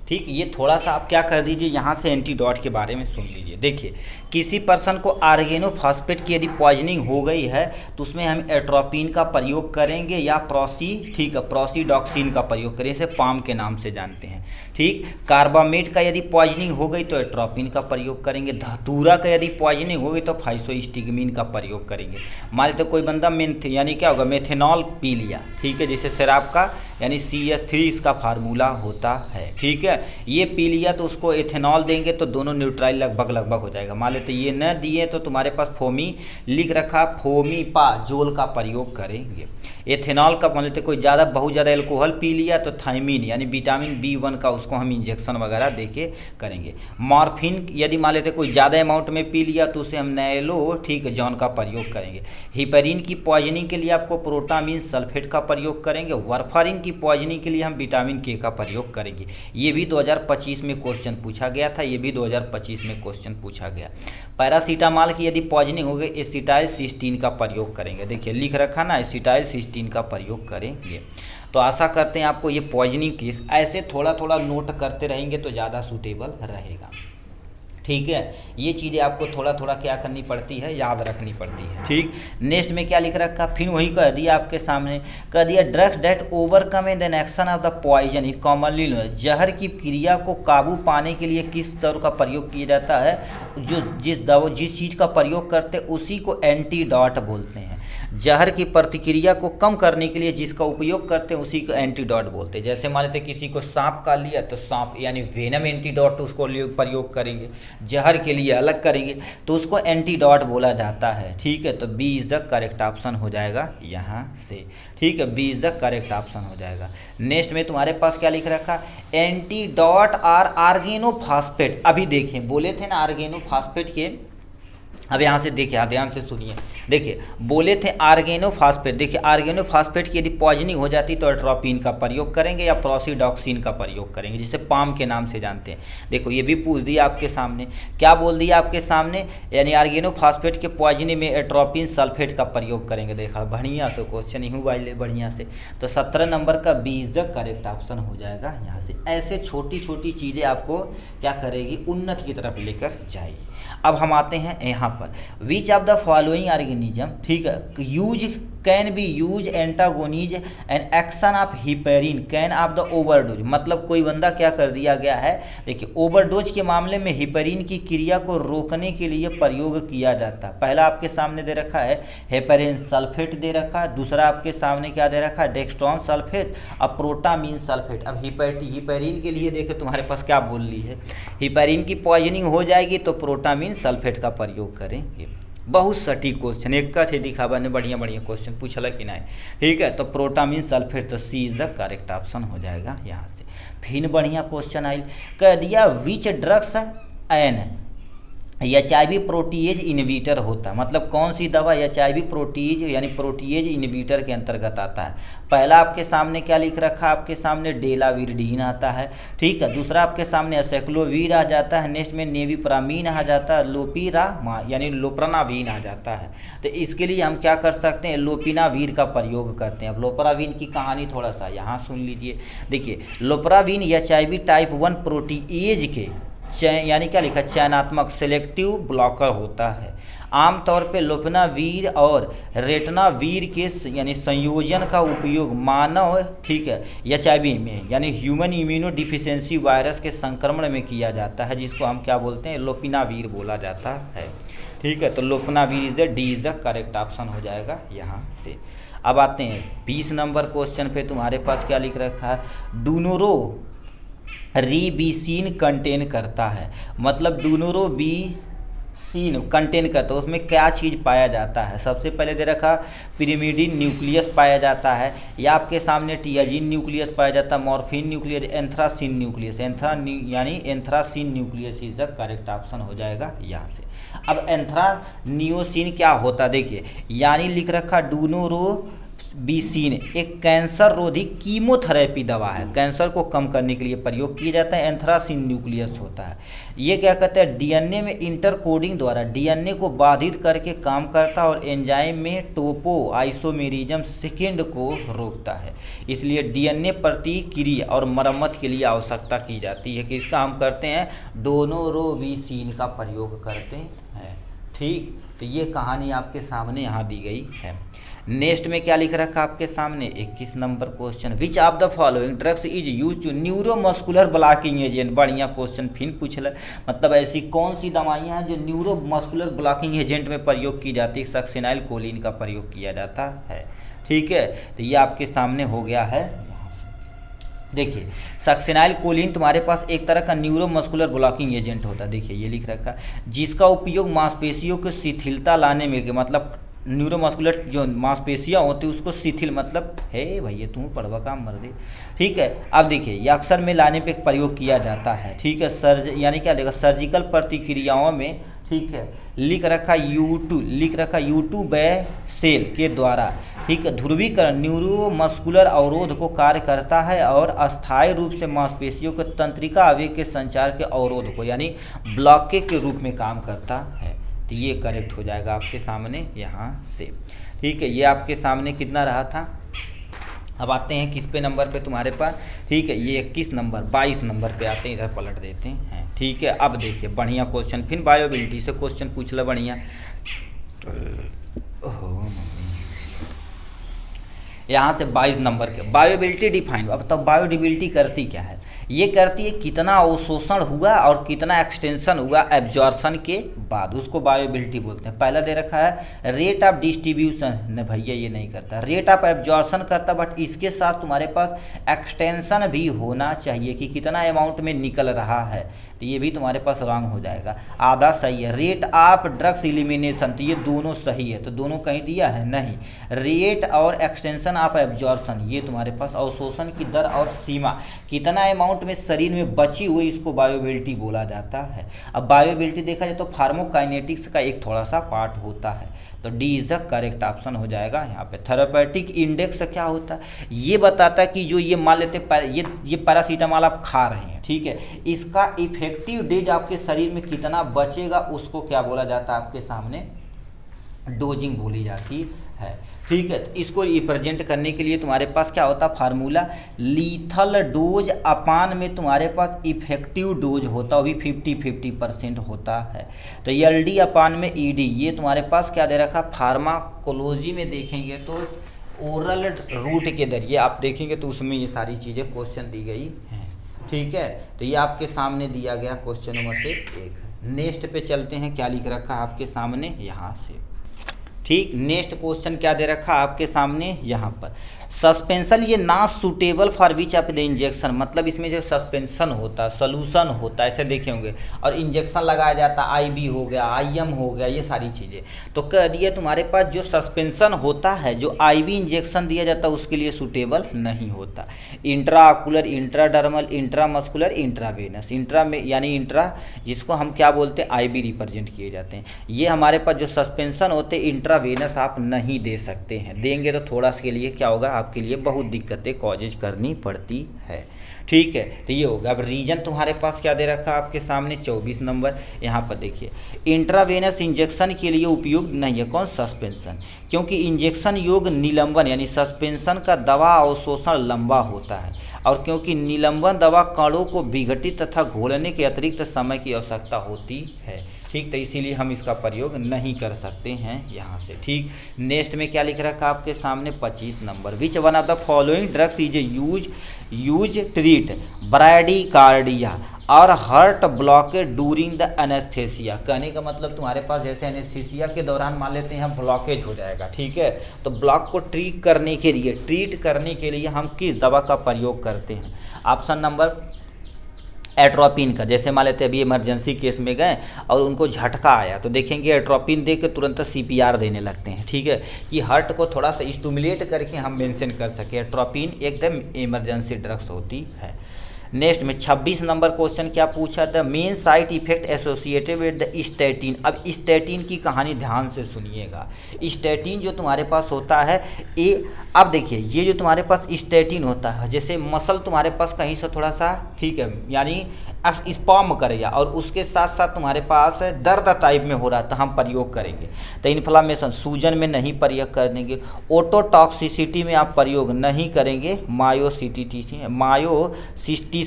A: ठीक, ये थोड़ा सा आप क्या कर दीजिए, यहाँ से एंटीडोट के बारे में सुन लीजिए। देखिए, किसी पर्सन को आर्गेनोफॉस्फेट की यदि पॉइजनिंग हो गई है तो उसमें हम एट्रोपिन का प्रयोग करेंगे या प्रोसीडॉक्सिन का प्रयोग करेंगे, इसे पाम के नाम से जानते हैं। ठीक, कार्बामेट का यदि पॉइजनिंग हो गई तो एट्रोपिन का प्रयोग करेंगे। धतूरा का यदि पॉइजनिंग हो गई तो फाइसोस्टिगमिन का प्रयोग करेंगे। मान लीजिए कोई बंदा यानी क्या होगा, मेथेनॉल पी लिया, ठीक है, जैसे शराब का यानी CH3 इसका फार्मूला होता है। ठीक है, ये पी लिया तो उसको एथेनॉल देंगे तो दोनों न्यूट्राइल लगभग हो जाएगा। मान लेते ये न दिए तो तुम्हारे पास फोमी लिख रखा, फोमीपाजोल का प्रयोग करेंगे। एथेनॉल का मान लेते कोई बहुत ज़्यादा एल्कोहल पी लिया तो थाइमिन यानी विटामिन B1 का उसको हम इंजेक्शन वगैरह देके करेंगे। मॉर्फिन यदि मान लेते कोई ज़्यादा अमाउंट में पी लिया तो उसे हम नैलो ठीक जॉन का प्रयोग करेंगे। हिपेरिन की पॉइजनिंग के लिए आपको प्रोटामिन सल्फेट का प्रयोग करेंगे। वारफारिन की पॉइजनिंग के लिए हम विटामिन K का प्रयोग करेंगे। ये भी 2025 में क्वेश्चन पूछा गया था, ये भी 2025 में क्वेश्चन पूछा गया। पैरासीटामॉल की यदि पॉइजनिंग हो गई, एसिटाइल सिस्टीन का प्रयोग करेंगे। देखिए लिख रखा ना, एसिटाइल सिस्टीन का प्रयोग करेंगे। तो आशा करते हैं आपको ये पॉइजनिंग केस ऐसे थोड़ा थोड़ा नोट करते रहेंगे तो ज़्यादा सूटेबल रहेगा। ठीक है, ये चीज़ें आपको थोड़ा थोड़ा क्या करनी पड़ती है, याद रखनी पड़ती है। ठीक, नेक्स्ट में क्या लिख रखा, फिर वही कह दिया आपके सामने, कह दिया drugs that overcome in the action of the poison it commonly known. जहर की क्रिया को काबू पाने के लिए किस तरह का प्रयोग किया जाता है, जो जिस चीज़ का प्रयोग करते उसी को एंटीडोट बोलते हैं। जहर की प्रतिक्रिया को कम करने के लिए जिसका उपयोग करते हैं उसी को एंटीडोट बोलते हैं। जैसे मान लेते किसी को सांप का लिया तो सांप यानी वेनम एंटीडोट उसको प्रयोग करेंगे, जहर के लिए अलग करेंगे तो उसको एंटीडोट बोला जाता है। ठीक है, तो B is the correct option हो जाएगा यहाँ से। ठीक है, B is the correct option हो जाएगा। नेक्स्ट में तुम्हारे पास क्या लिख रखा, एंटीडोट आर आर्गेनोफॉस्फेट। अभी देखें बोले थे ना आर्गेनोफॉस्फेट के, अब यहाँ से देखिए ध्यान से सुनिए। देखिए बोले थे आर्गेनोफॉस्फेट, देखिए आर्गेनोफॉस्फेट की यदि पॉइजनिंग हो जाती तो एट्रोपिन का प्रयोग करेंगे या प्रोसीडॉक्सिन का प्रयोग करेंगे, जिसे पाम के नाम से जानते हैं। देखो ये भी पूछ दिया आपके सामने, क्या बोल दिया आपके सामने, यानी आर्गेनोफॉस्फेट के पॉइजनिंग में एट्रोपिन सल्फेट का प्रयोग करेंगे। देखा बढ़िया से क्वेश्चन ही हुआ बढ़िया से। तो 17 नंबर का B is the correct option हो जाएगा यहाँ से। ऐसे छोटी छोटी चीज़ें आपको क्या करेगी, उन्नति की तरफ लेकर जाएगी। अब हम आते हैं यहाँ पर, which of the following organism, ठीक है, use can be use antagonize and action of heparin can of the overdose. मतलब कोई बंदा क्या कर दिया गया है, देखिए ओवरडोज के मामले में हिपेरिन की क्रिया को रोकने के लिए प्रयोग किया जाता है। पहला आपके सामने दे रखा है हेपेरिन सल्फेट दे रखा है, दूसरा आपके सामने क्या दे रखा है डेक्स्ट्रॉन सल्फेट और प्रोटामीन सल्फेट। अब हिपेरिन के लिए देखो तुम्हारे पास क्या बोल ली है, हिपेरिन की पॉइजनिंग हो जाएगी तो प्रोटामीन सल्फेट का प्रयोग करेंगे। बहुत सटीक क्वेश्चन, एक का थे दिखावा ने बढ़िया बढ़िया क्वेश्चन पूछला कि नहीं। ठीक है, तो प्रोटामिन सल्फेट, तो C is the correct option हो जाएगा यहाँ से। फिर बढ़िया क्वेश्चन आई, कह दिया which drugs an HIV protease inhibitor होता है, मतलब कौन सी दवा HIV प्रोटीज यानी प्रोटीएज इनहिबिटर के अंतर्गत आता है। पहला आपके सामने क्या लिख रखा है, आपके सामने डेलाविरडीन आता है। ठीक है, दूसरा आपके सामने एसेक्लोवीर आ जाता है, नेक्स्ट में नेविप्रामीन आ जाता है, लोपिरामा यानी लोप्रानावीन आ जाता है। तो इसके लिए हम क्या कर सकते हैं, लोपिनावीर का प्रयोग करते हैं। अब लोप्रावीन की कहानी थोड़ा सा यहाँ सुन लीजिए। देखिए लोप्रावीन HIV टाइप 1 प्रोटीएज के यानी क्या लिखा, चयनात्मक सेलेक्टिव ब्लॉकर होता है। आमतौर पे लोपिनावीर और रेटनावीर के यानी संयोजन का उपयोग मानव, ठीक है, HIV में यानी ह्यूमन इम्यूनो डिफिशियंसी वायरस के संक्रमण में किया जाता है, जिसको हम क्या बोलते हैं, लोपिनावीर बोला जाता है। ठीक है, तो lopinavir is the D is the correct option हो जाएगा यहाँ से। अब आते हैं 20 नंबर क्वेश्चन पे। तुम्हारे पास क्या लिख रखा है, डूनोरो रिबीसिन कंटेन करता है, मतलब डूनोरोबीसिन कंटेन करता है, उसमें क्या चीज़ पाया जाता है। सबसे पहले दे रखा पिरिमिडिन न्यूक्लियस पाया जाता है, या आपके सामने टियाजिन न्यूक्लियस पाया जाता है, मॉर्फिन न्यूक्लियस, एंथ्रासिन न्यूक्लियस, यानी anthracene nucleus is the correct option हो जाएगा यहाँ से। अब एंथ्रानियोसिन क्या होता है, देखिए यानी लिख रखा डूनोरोबीसिन एक कैंसर रोधी कीमोथेरेपी दवा है, कैंसर को कम करने के लिए प्रयोग किया जाता है। एंथ्रासिन न्यूक्लियस होता है, ये क्या कहते हैं, DNA में इंटरकोडिंग द्वारा DNA को बाधित करके काम करता है और एंजाइम में टोपो आइसोमेरिज्म सेकेंड को रोकता है। इसलिए DNA प्रतिक्रिया और मरम्मत के लिए आवश्यकता की जाती है कि इसका हम करते हैं डोनोरोबीसिन का प्रयोग करते हैं। ठीक, तो ये कहानी आपके सामने यहाँ दी गई है। नेक्स्ट में क्या लिख रखा आपके सामने 21 number question, which of the following drugs is use to neuromuscular blocking agent. बढ़िया क्वेश्चन फिर पूछला, मतलब ऐसी कौन सी दवाइयाँ हैं जो न्यूरोमस्कुलर ब्लॉकिंग एजेंट में प्रयोग की जाती है। सक्सेनाइल कोलिन का प्रयोग किया जाता है। ठीक है, तो ये आपके सामने हो गया है। देखिए सक्सेनाइल कोलिन तुम्हारे पास एक तरह का न्यूरोमस्कुलर ब्लॉकिंग एजेंट होता है। देखिए ये लिख रखा, जिसका उपयोग मांसपेशियों को शिथिलता लाने में, मतलब न्यूरोमस्कुलर जो मांसपेशियाँ होती है उसको शिथिल, मतलब है भैया तू पढ़वा काम मर दे। ठीक है, अब देखिए ये अक्सर में लाने पे प्रयोग किया जाता है। ठीक है, यानी क्या देगा, सर्जिकल प्रतिक्रियाओं में। ठीक है, लिख रखा U2 सेल के द्वारा। ठीक है, ध्रुवीकरण न्यूरोमस्कुलर अवरोध को कार्य करता है और अस्थायी रूप से मांसपेशियों के तंत्रिका आवेग के संचार के अवरोध को यानी ब्लॉकेज के रूप में काम करता है। तो ये करेक्ट हो जाएगा आपके सामने यहाँ से। ठीक है, ये आपके सामने कितना रहा था। अब आते हैं किस पे नंबर पे तुम्हारे पास। ठीक है, ये 21 नंबर 22 नंबर पे आते हैं, इधर पलट देते हैं। ठीक है, अब देखिए बढ़िया क्वेश्चन, फिर बायोबिलिटी से क्वेश्चन पूछ लो बढ़िया। यहाँ से 22 नंबर के बायोबिलिटी डिफाइन। अब तो बायोडिबिलिटी करती क्या है, ये करती है कितना अवशोषण हुआ और कितना एक्सटेंशन हुआ एब्जॉर्शन के बाद, उसको बायोबिलिटी बोलते हैं। पहला दे रखा है रेट ऑफ डिस्ट्रीब्यूशन, न भैया ये नहीं करता, रेट ऑफ एब्जॉर्शन करता, बट इसके साथ तुम्हारे पास एक्सटेंशन भी होना चाहिए कि कितना अमाउंट में निकल रहा है, तो ये भी तुम्हारे पास रॉन्ग हो जाएगा। आधा सही है। रेट ऑफ ड्रग्स एलिमिनेशन, तो ये दोनों सही है, तो दोनों कहीं दिया है नहीं। रेट और एक्सटेंशन ऑफ एब्जॉर्शन, ये तुम्हारे पास अवशोषण की दर और सीमा, कितना अमाउंट में शरीर में बची हुई, इसको बायोबिलिटी बोला जाता है। अब बायोबिलिटी देखा जाए तो फार्मोकाइनेटिक्स का एक थोड़ा सा पार्ट होता है, तो D is the correct option हो जाएगा यहाँ पे। थेरापेटिक इंडेक्स क्या होता है, ये बताता है कि जो ये मान लेते ये पैरासीटामोल आप खा रहे हैं, ठीक है, इसका इफेक्टिव डेज आपके शरीर में कितना बचेगा, उसको क्या बोला जाता है आपके सामने, डोजिंग बोली जाती है। ठीक है, तो इसको रिप्रेजेंट करने के लिए तुम्हारे पास क्या होता है फार्मूला, लीथल डोज अपान में तुम्हारे पास इफेक्टिव डोज होता है, वो भी 50-50% होता है। तो एलडी अपान में ईडी, ये तुम्हारे पास क्या दे रखा, फार्माकोलॉजी में देखेंगे तो ओरल रूट के जरिए आप देखेंगे तो उसमें ये सारी चीज़ें क्वेश्चन दी गई हैं। ठीक है, तो ये आपके सामने दिया गया क्वेश्चन नंबर से 1। नेक्स्ट पे चलते हैं, क्या लिख रखा है आपके सामने यहाँ से। ठीक, नेक्स्ट क्वेश्चन क्या दे रखा आपके सामने यहाँ पर, सस्पेंशन ये ना suitable for which of the injection, मतलब इसमें जो सस्पेंशन होता है, सोल्यूशन होता है, ऐसे देखे होंगे, और इंजेक्शन लगाया जाता है, आईबी हो गया, आईएम हो गया, ये सारी चीज़ें। तो कह दिया तुम्हारे पास जो सस्पेंशन होता है, जो आईवी इंजेक्शन दिया जाता है उसके लिए सूटेबल नहीं होता। Intraocular, intradermal, intramuscular, intravenous, intra में यानी इंट्रा जिसको हम क्या बोलते हैं, आईवी रिप्रेजेंट किए जाते हैं। ये हमारे पास जो सस्पेंशन होते हैं इंट्रावेनस आप नहीं दे सकते हैं, देंगे तो थोड़ा सा के लिए क्या होगा, आपके लिए बहुत दिक्कतें कॉजेज करनी पड़ती है। ठीक है, तो ये होगा। अब रीजन तुम्हारे पास क्या दे रखा है आपके सामने 24 नंबर, यहाँ पर देखिए इंट्रावेनस इंजेक्शन के लिए उपयुक्त नहीं है कौन, सस्पेंशन, क्योंकि इंजेक्शन योग निलंबन यानी सस्पेंशन का दवा अवशोषण लंबा होता है, और क्योंकि निलंबन दवा कणों को विघटित तथा घोलने के अतिरिक्त समय की आवश्यकता होती है। ठीक, तो इसीलिए हम इसका प्रयोग नहीं कर सकते हैं यहाँ से। ठीक, नेक्स्ट में क्या लिख रखा आपके सामने 25 number, which one of the following drugs is use treat bradycardia और heart blockage during the anaesthesia. कहने का मतलब तुम्हारे पास जैसे एनेस्थेसिया के दौरान मान लेते हैं हम ब्लॉकेज हो जाएगा, ठीक है, तो ब्लॉक को ट्रीट करने के लिए हम किस दवा का प्रयोग करते हैं। ऑप्शन नंबर एट्रोपिन का, जैसे मान लेते हैं अभी इमरजेंसी केस में गए और उनको झटका आया तो देखेंगे एट्रोपिन दे के तुरंत सीपीआर देने लगते हैं, ठीक है, कि हार्ट को थोड़ा सा स्टिमुलेट करके हम मेंशन कर सके। एट्रोपिन एकदम इमरजेंसी ड्रग्स होती है। नेक्स्ट में 26 नंबर क्वेश्चन क्या पूछा, the main side effect associated with the statin. अब स्टैटिन की कहानी ध्यान से सुनिएगा। स्टैटिन जो तुम्हारे पास होता है ये, अब देखिए ये जो तुम्हारे पास स्टैटिन होता है, जैसे मसल तुम्हारे पास कहीं से थोड़ा सा, ठीक है, यानी स्पॉम करेगा और उसके साथ साथ तुम्हारे पास दर्द टाइप में हो रहा है तो हम प्रयोग करेंगे। तो इन्फ्लामेशन, सूजन में नहीं प्रयोग करेंगे, ओटोटॉक्सिसिटी में आप प्रयोग नहीं करेंगे, मायोसिस्टिस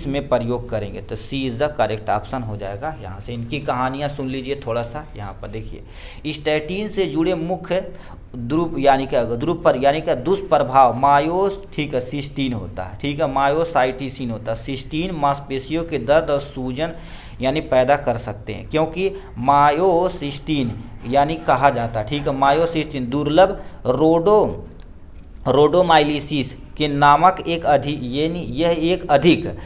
A: में प्रयोग करेंगे। तो सी इज़ द करेक्ट ऑप्शन हो जाएगा। यहाँ से इनकी कहानियाँ सुन लीजिए थोड़ा सा। यहाँ पर देखिए स्टैटिन से जुड़े मुख्य दुष्प्रभाव ठीक है सिस्टीन होता है, ठीक है, मायोसाइटिसिन होता है। सिस्टीन मांसपेशियों के दर्द और सूजन यानी पैदा कर सकते हैं, क्योंकि मायोसिस्टीन यानी कहा जाता है, ठीक है, मायोसिस्टीन दुर्लभ रोडोमाइलिसिस के नामक एक अधिक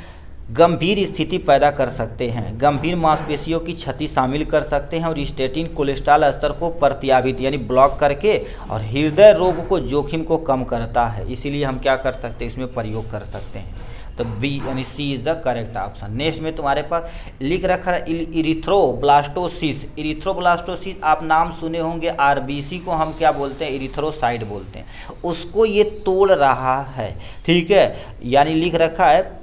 A: गंभीर स्थिति पैदा कर सकते हैं, गंभीर मांसपेशियों की क्षति शामिल कर सकते हैं, और स्टैटिन कोलेस्ट्रॉल स्तर को प्रत्याभित यानी ब्लॉक करके और हृदय रोग को जोखिम को कम करता है। इसीलिए हम क्या कर सकते हैं, इसमें प्रयोग कर सकते हैं। तो बी यानी C is the correct option. Next में तुम्हारे पास लिख रखा है इरिथ्रोब्लास्टोसिस। इरिथ्रोब्लास्टोसिस आप नाम सुने होंगे, आरबीसी को हम क्या बोलते हैं, इरिथ्रोसाइट बोलते हैं, उसको ये तोड़ रहा है, ठीक है, यानी लिख रखा है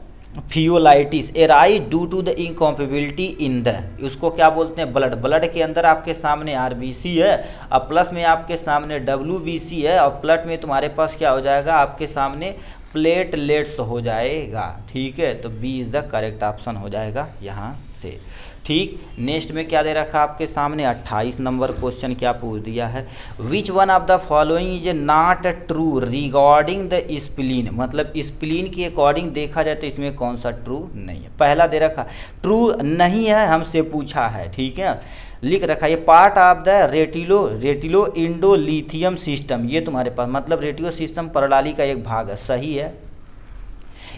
A: phlebitis arise due to the incompatibility in the, उसको क्या बोलते हैं, ब्लड के अंदर आपके सामने आरबीसी है और प्लस में आपके सामने डब्ल्यूबीसी है और प्लस में तुम्हारे पास क्या हो जाएगा, आपके सामने प्लेटलेट्स हो जाएगा, ठीक है। तो B is the correct option हो जाएगा यहाँ से। ठीक, नेक्स्ट में क्या दे रखा आपके सामने 28 नंबर क्वेश्चन क्या पूछ दिया है, which one of the following is not true regarding the spleen. मतलब स्प्लीन के अकॉर्डिंग देखा जाए तो इसमें कौन सा ट्रू नहीं है। पहला दे रखा ट्रू नहीं है, हमसे पूछा है, ठीक है, लिख रखा है ये पार्ट ऑफ द रेटिलो इंडोलिथियम सिस्टम, ये तुम्हारे पास मतलब रेटियो सिस्टम प्रणाली का एक भाग है, सही है।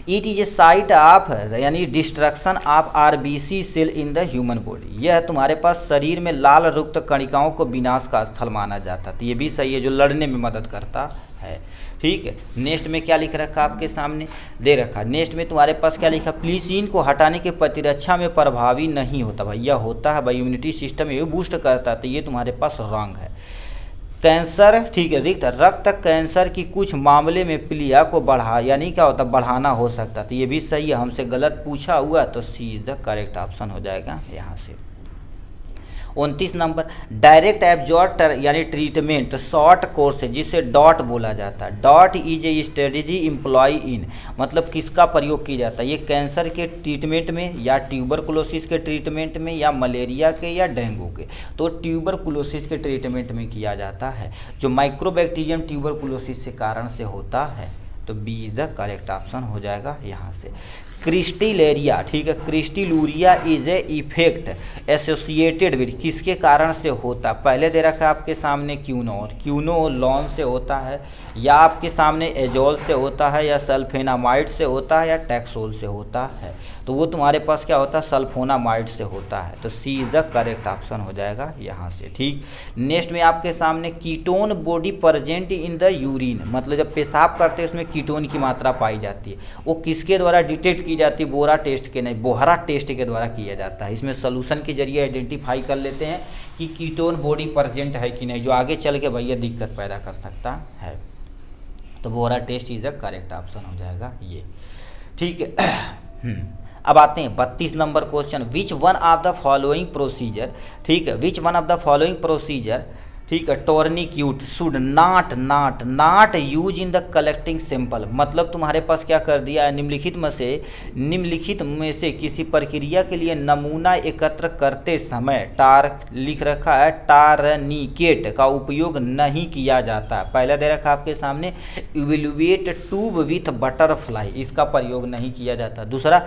A: It is a site of यानी destruction of RBC cell in the human body, यह तुम्हारे पास शरीर में लाल रक्त कणिकाओं को विनाश का स्थल माना जाता है। तो ये भी सही है, जो लड़ने में मदद करता है, ठीक है। नेक्स्ट में क्या लिख रखा आपके सामने दे रखा, नेक्स्ट में तुम्हारे पास क्या लिखा, प्लीसिन को हटाने के प्रतिरक्षा में प्रभावी नहीं होता। भाई यह होता है, भाई इम्यूनिटी सिस्टम ये बूस्ट करता है, तो ये तुम्हारे पास रॉन्ग है। कैंसर, ठीक है, रक्त कैंसर की कुछ मामले में प्लिया को यानी क्या होता है, बढ़ाना हो सकता है, तो ये भी सही है, हमसे गलत पूछा हुआ, तो C is the correct option हो जाएगा यहाँ से। 29 नंबर डायरेक्ट एब्जॉर्ब यानी ट्रीटमेंट शॉर्ट कोर्स है जिसे डॉट बोला जाता है। DOT is a strategy employ in, मतलब किसका प्रयोग किया जाता है, ये कैंसर के ट्रीटमेंट में या ट्यूबरकुलोसिस के ट्रीटमेंट में या मलेरिया के या डेंगू के। तो ट्यूबरकुलोसिस के ट्रीटमेंट में किया जाता है, जो माइक्रोबैक्टीरियम ट्यूबरकुलोसिस के कारण से होता है। तो B is the correct option हो जाएगा यहाँ से। क्रिस्टिलेरिया, ठीक है, crystalluria is a effect associated with, किसके कारण से होता है? पहले दे रखा है आपके सामने क्यूनोलॉन से होता है, या आपके सामने एजोल से होता है, या सल्फेनामाइड से होता है, या टैक्सोल से होता है। तो वो तुम्हारे पास क्या होता है? सल्फोनामाइड से होता है। तो C is the correct option हो जाएगा यहाँ से, ठीक। नेक्स्ट में आपके सामने ketone body present in the urine, मतलब जब पेशाब करते हैं उसमें कीटोन की मात्रा पाई जाती है, वो किसके द्वारा डिटेक्ट की जाती है? बोरा टेस्ट के नहीं, बोहरा टेस्ट के द्वारा किया जाता है। इसमें सोल्यूशन के जरिए आइडेंटिफाई कर लेते हैं कि कीटोन बॉडी प्रेजेंट है कि नहीं, जो आगे चल के भैया दिक्कत पैदा कर सकता है। तो बोहरा test is the correct option हो जाएगा ये, ठीक है। अब आते हैं 32 number question, which one of the following procedure, ठीक है, which one of the following procedure, ठीक है, tourniquet should not use in the collecting sample, मतलब तुम्हारे पास क्या कर दिया है? निम्नलिखित में से किसी प्रक्रिया के लिए नमूना एकत्र करते समय लिख रखा है टारनिकेट का उपयोग नहीं किया जाता। पहले दे रखा आपके सामने इवेल्युएट ट्यूब विथ बटरफ्लाई, इसका प्रयोग नहीं किया जाता। दूसरा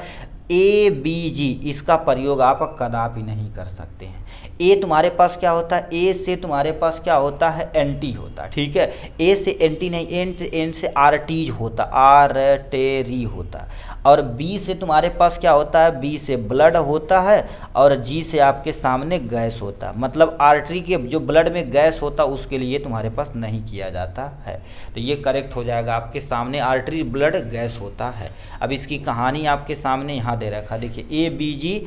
A: ABG, इसका प्रयोग आप कदापि नहीं कर सकते हैं। ए तुम्हारे पास क्या होता है? ए से तुम्हारे पास क्या होता है? एंटी होता है, ठीक है। ए से एंटी नहीं, एन से आर्टीज होता, आर्टेरी होता। और बी से तुम्हारे पास क्या होता है? बी से ब्लड होता है, और जी से आपके सामने गैस होता है। मतलब आर्टरी के जो ब्लड में गैस होता है उसके लिए तुम्हारे पास नहीं किया जाता है। तो ये करेक्ट हो जाएगा आपके सामने, आर्टरी ब्लड गैस होता है। अब इसकी कहानी आपके सामने यहाँ दे रखा, देखिए ABG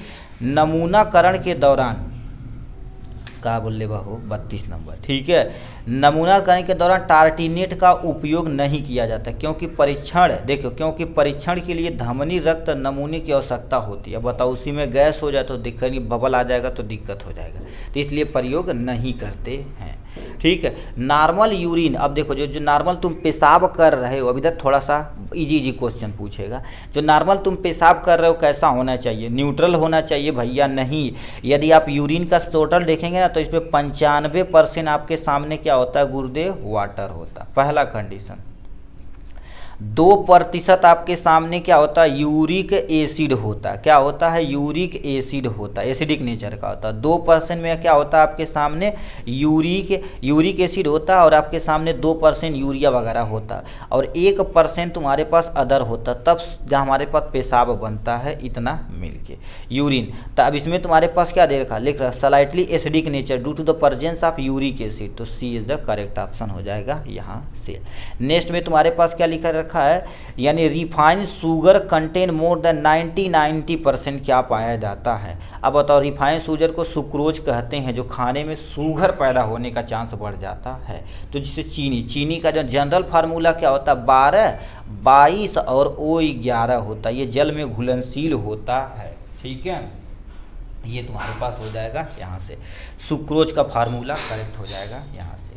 A: नमूनाकरण के दौरान का बोले बाहू 32 नंबर, ठीक है, नमूनाकरण के दौरान टार्टिनेट का उपयोग नहीं किया जाता, क्योंकि परीक्षण के लिए धमनी रक्त नमूने की आवश्यकता होती है। बताओ उसी में गैस हो जाए तो दिक्कत नहीं, बबल आ जाएगा तो दिक्कत हो जाएगा, तो इसलिए प्रयोग नहीं करते हैं, ठीक है। नॉर्मल यूरिन, अब देखो जो नॉर्मल तुम पेशाब कर रहे हो, अभी तक थोड़ा सा इजी क्वेश्चन पूछेगा, जो नॉर्मल तुम पेशाब कर रहे हो कैसा होना चाहिए? न्यूट्रल होना चाहिए भैया? नहीं। यदि आप यूरिन का टोटल देखेंगे ना तो इसमें 95% आपके सामने क्या होता है? गुर्दे वाटर होता, पहला कंडीशन। 2% आपके सामने क्या होता है? यूरिक एसिड होता है। क्या होता है? यूरिक एसिड होता है, एसिडिक नेचर का होता है। 2% में क्या होता है आपके सामने? यूरिक एसिड होता है, और आपके सामने 2% यूरिया वगैरह होता है, और 1% तुम्हारे पास अदर होता है, तब जहाँ हमारे पास पेशाब बनता है, इतना मिलके यूरिन। तो अब इसमें तुम्हारे पास क्या दे रखा? लिख रहा slightly acidic nature due to the presence of uric acid, तो C is the correct option हो जाएगा यहाँ से। नेक्स्ट में तुम्हारे पास क्या लिखा रखा है? यानी refined sugar contain more than 90% क्या पाया जाता है? अब बताओ, रिफाइंड शुगर को सुक्रोज कहते हैं, जो खाने में शुगर पैदा होने का चांस बढ़ जाता है। तो जिससे चीनी का जो जनरल फार्मूला क्या होता है? 12, 22 और O11 होता है, ये जल में घुलनशील होता है, ठीक है। ये तुम्हारे पास हो जाएगा यहाँ से, सुक्रोज का फार्मूला करेक्ट हो जाएगा यहाँ से।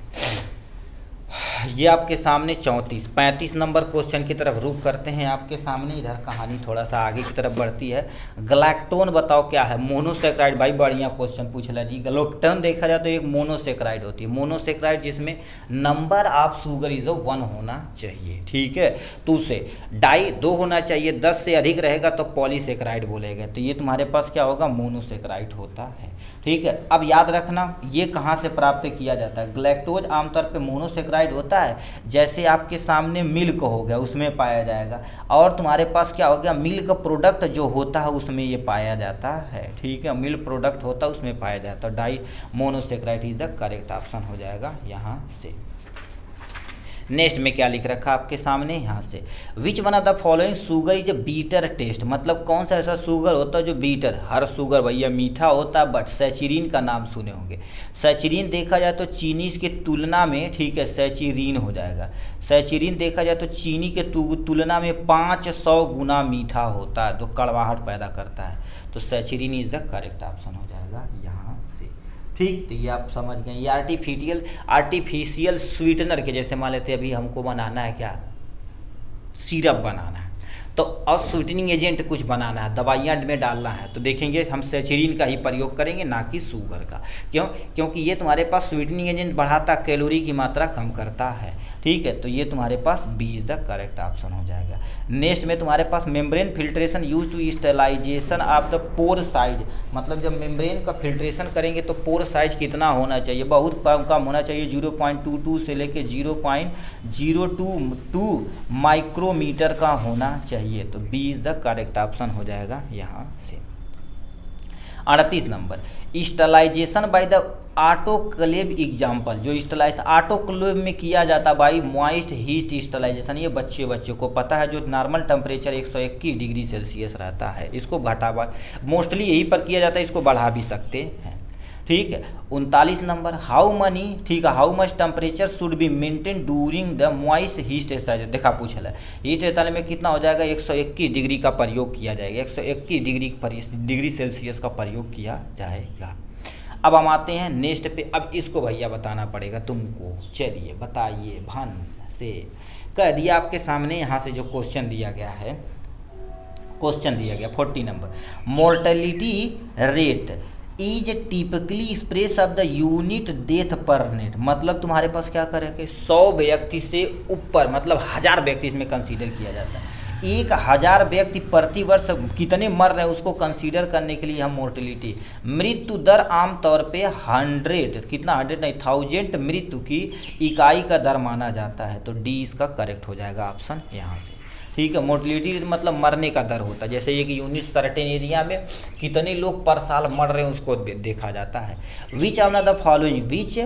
A: ये आपके सामने 35 नंबर क्वेश्चन की तरफ रुख करते हैं आपके सामने। इधर कहानी थोड़ा सा आगे की तरफ बढ़ती है। गलैक्टोन बताओ क्या है? मोनोसेक्राइड, भाई बढ़िया क्वेश्चन पूछ ला जी। गलैक्टोन देखा जाए तो एक मोनोसेक्राइड होती है, मोनोसेक्राइड जिसमें नंबर ऑफ शुगर इज 1 होना चाहिए, ठीक है। तो उसे डाई 2 होना चाहिए, 10 से अधिक रहेगा तो पॉलीसेक्राइड बोलेगा। तो ये तुम्हारे पास क्या होगा? मोनोसेक्राइड होता है, ठीक है। अब याद रखना ये कहाँ से प्राप्त किया जाता है? ग्लैक्टोज आमतौर पे मोनोसेक्राइड होता है, जैसे आपके सामने मिल्क हो गया उसमें पाया जाएगा, और तुम्हारे पास क्या हो गया? मिल्क प्रोडक्ट जो होता है उसमें ये पाया जाता है, ठीक है। मिल्क प्रोडक्ट होता है उसमें पाया जाता है। Di monosaccharide is the correct option हो जाएगा यहाँ से। नेक्स्ट में क्या लिख रखा आपके सामने यहाँ से? Which one of the following sugar is bitter taste, मतलब कौन सा ऐसा शुगर होता है जो बीटर, हर शुगर भैया मीठा होता है, बट सैचरीन का नाम सुने होंगे। सैचरीन देखा जाए तो चीनी की तुलना में, ठीक है, सैचरीन हो जाएगा। सैचरीन देखा जाए तो चीनी के तुलना में 500 गुना मीठा होता है, जो कड़वाहट पैदा करता है। तो सैचरीन इज द करेक्ट ऑप्शन हो जाएगा यहाँ से, ठीक। तो ये आप समझ गए। ये आर्टिफिशियल स्वीटनर के जैसे मान लेते अभी हमको बनाना है क्या? सिरप बनाना है, तो और स्वीटनिंग एजेंट कुछ बनाना है, दवाइयाँ में डालना है, तो देखेंगे हम सैचरीन का ही प्रयोग करेंगे, ना कि शुगर का। क्यों? क्योंकि ये तुम्हारे पास स्वीटनिंग एजेंट बढ़ाता, कैलोरी की मात्रा कम करता है। ठीक है, तो ये तुम्हारे पास B is the correct option हो जाएगा। नेक्स्ट में तुम्हारे पास membrane filtration use to sterilization of the pore size, मतलब जब मेम्ब्रेन का फिल्ट्रेशन करेंगे तो पोर साइज कितना होना चाहिए, बहुत कम होना चाहिए, 0.22 से लेके 0.022 माइक्रोमीटर का होना चाहिए। तो B is the correct option हो जाएगा यहाँ से। 38 number, sterilisation by the autoclave example, जो स्टलाइज ऑटोक्लेव में किया जाता बाई मॉइस्ट हीट स्टलाइजेशन, ये बच्चे को पता है, जो नॉर्मल टेम्परेचर 121 डिग्री सेल्सियस रहता है, इसको घटा मोस्टली यही पर किया जाता है, इसको बढ़ा भी सकते हैं। ठीक है, 39 नंबर, हाउ मनी, ठीक है, how much temperature should be maintain during the moist heat exchanger, देखा पूछा है हीट एक्सचेंजर में कितना हो जाएगा, 121 डिग्री का प्रयोग किया जाएगा, 121 डिग्री सेल्सियस का प्रयोग किया जाएगा। अब हम आते हैं नेक्स्ट पे। अब इसको भैया बताना पड़ेगा तुमको, चलिए बताइए भन से। कह दिया आपके सामने यहाँ से जो क्वेश्चन दिया गया है, क्वेश्चन दिया गया 40 number, mortality rate is typically express of the unit death पर नेट, मतलब तुम्हारे पास क्या करेंगे, 100 व्यक्ति से ऊपर, मतलब 1000 व्यक्ति इसमें कंसीडर किया जाता है, 1000 व्यक्ति प्रति वर्ष कितने मर रहे हैं उसको कंसीडर करने के लिए हम मोर्टेलिटी, मृत्यु दर आमतौर पे 100, कितना 100 नहीं 1000 मृत्यु की इकाई का दर माना जाता है। तो डी इसका करेक्ट हो जाएगा ऑप्शन यहाँ से। ठीक है, मोर्टेलिटी मतलब मरने का दर होता है, जैसे एक यूनिट सर्टेन एरिया में कितने लोग पर साल मर रहे हैं उसको देखा जाता है। Which of the following, which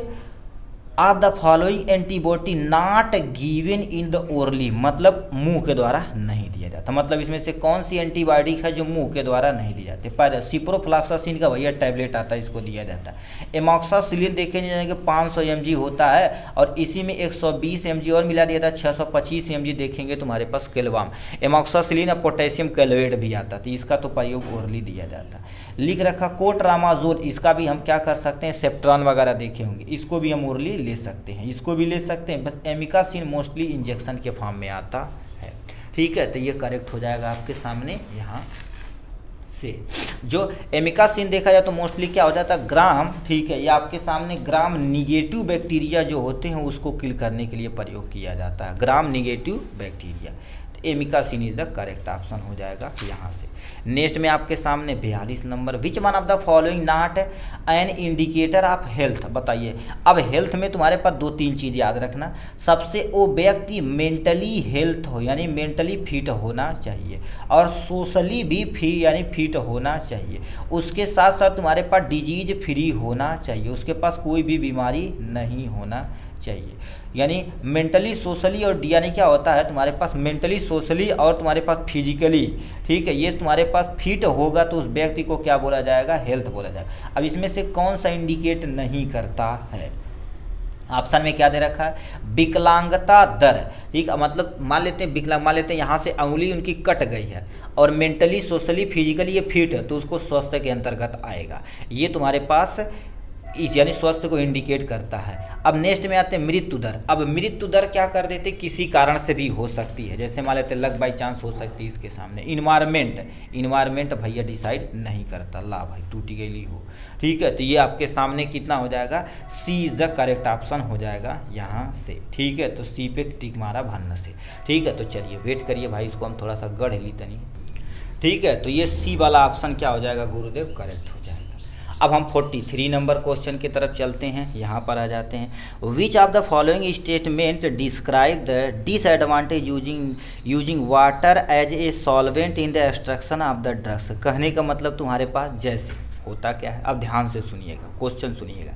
A: of the following antibody not given in the orally, मतलब मुंह के द्वारा नहीं दिया जाता, मतलब इसमें से कौन सी एंटीबायोटिक है जो मुंह के द्वारा नहीं दी जाती। पर सिप्रोफ्लॉक्सासिन का भैया टैबलेट आता है, इसको दिया जाता है। एमॉक्सासिलिन देखे जाने के 500 mg होता है, और इसी में 120 mg और मिला दिया था, 625 mg देखेंगे तुम्हारे पास केल्वाम। एमॉक्सासिलिन और पोटेशियम कैलोएट भी आता था, इसका तो प्रयोग ओरली दिया जाता है। लिख रखा कोट्रामाजोल, इसका भी हम क्या कर सकते हैं, सेप्ट्रॉन वगैरह देखे होंगे, इसको भी हम ओरली ले सकते हैं, इसको भी ले सकते हैं, बस एमिकासिन मोस्टली इंजेक्शन के फॉर्म में आता है। ठीक है, तो ये करेक्ट हो जाएगा आपके सामने यहाँ से। जो एमिकासिन देखा जाए तो मोस्टली क्या हो जाता है, ग्राम, ठीक है, ये आपके सामने ग्राम निगेटिव बैक्टीरिया जो होते हैं उसको किल करने के लिए प्रयोग किया जाता है, ग्राम negative bacteria. Amikacin is the correct option हो जाएगा यहाँ से। नेक्स्ट में आपके सामने 42 number, which one of the following not an indicator of health, बताइए। अब हेल्थ में तुम्हारे पास 2-3 चीज़ याद रखना, सबसे वो व्यक्ति मेंटली हेल्थ हो यानी मेंटली फिट होना चाहिए, और सोशली भी यानी फिट होना चाहिए, उसके साथ साथ तुम्हारे पास डिजीज फ्री होना चाहिए, उसके पास कोई भी बीमारी नहीं होना चाहिए। यानी मेंटली सोशली और यानी क्या होता है तुम्हारे पास मेंटली सोशली और तुम्हारे पास फिजिकली, ठीक है, ये तुम्हारे पास फिट होगा तो उस व्यक्ति को क्या बोला जाएगा, हेल्थ बोला जाएगा। अब इसमें से कौन सा इंडिकेट नहीं करता है, ऑप्शन में क्या दे रखा है, विकलांगता दर, ठीक है, मतलब मान लेते हैं विकलांग, मान लेते हैं यहाँ से अंगुली उनकी कट गई है और मेंटली सोशली फिजिकली ये फिट है, तो उसको स्वास्थ्य के अंतर्गत आएगा, ये तुम्हारे पास यानी स्वास्थ्य को इंडिकेट करता है। अब नेक्स्ट में आते हैं मृत्यु दर। अब मृत्यु दर क्या कर देते, किसी कारण से भी हो सकती है, जैसे मान लेते लक बाई चांस हो सकती है इसके सामने। इन्वायरमेंट भैया डिसाइड नहीं करता, ला भाई टूटी गई हो, ठीक है, तो ये आपके सामने कितना हो जाएगा, सी इज द करेक्ट ऑप्शन हो जाएगा यहाँ से। ठीक है, तो सी पे टिक मारा भन्न से। ठीक है, तो चलिए वेट करिए भाई, इसको हम थोड़ा सा गढ़ ली तनी। ठीक है, तो ये सी वाला ऑप्शन क्या हो जाएगा गुरुदेव, करेक्ट हो जाएगा। अब हम 43 नंबर क्वेश्चन की तरफ चलते हैं, यहाँ पर आ जाते हैं। Which of the following statement describe the disadvantage using water as a solvent in the extraction of the drugs. कहने का मतलब तुम्हारे पास जैसे होता क्या है, अब ध्यान से सुनिएगा, क्वेश्चन सुनिएगा।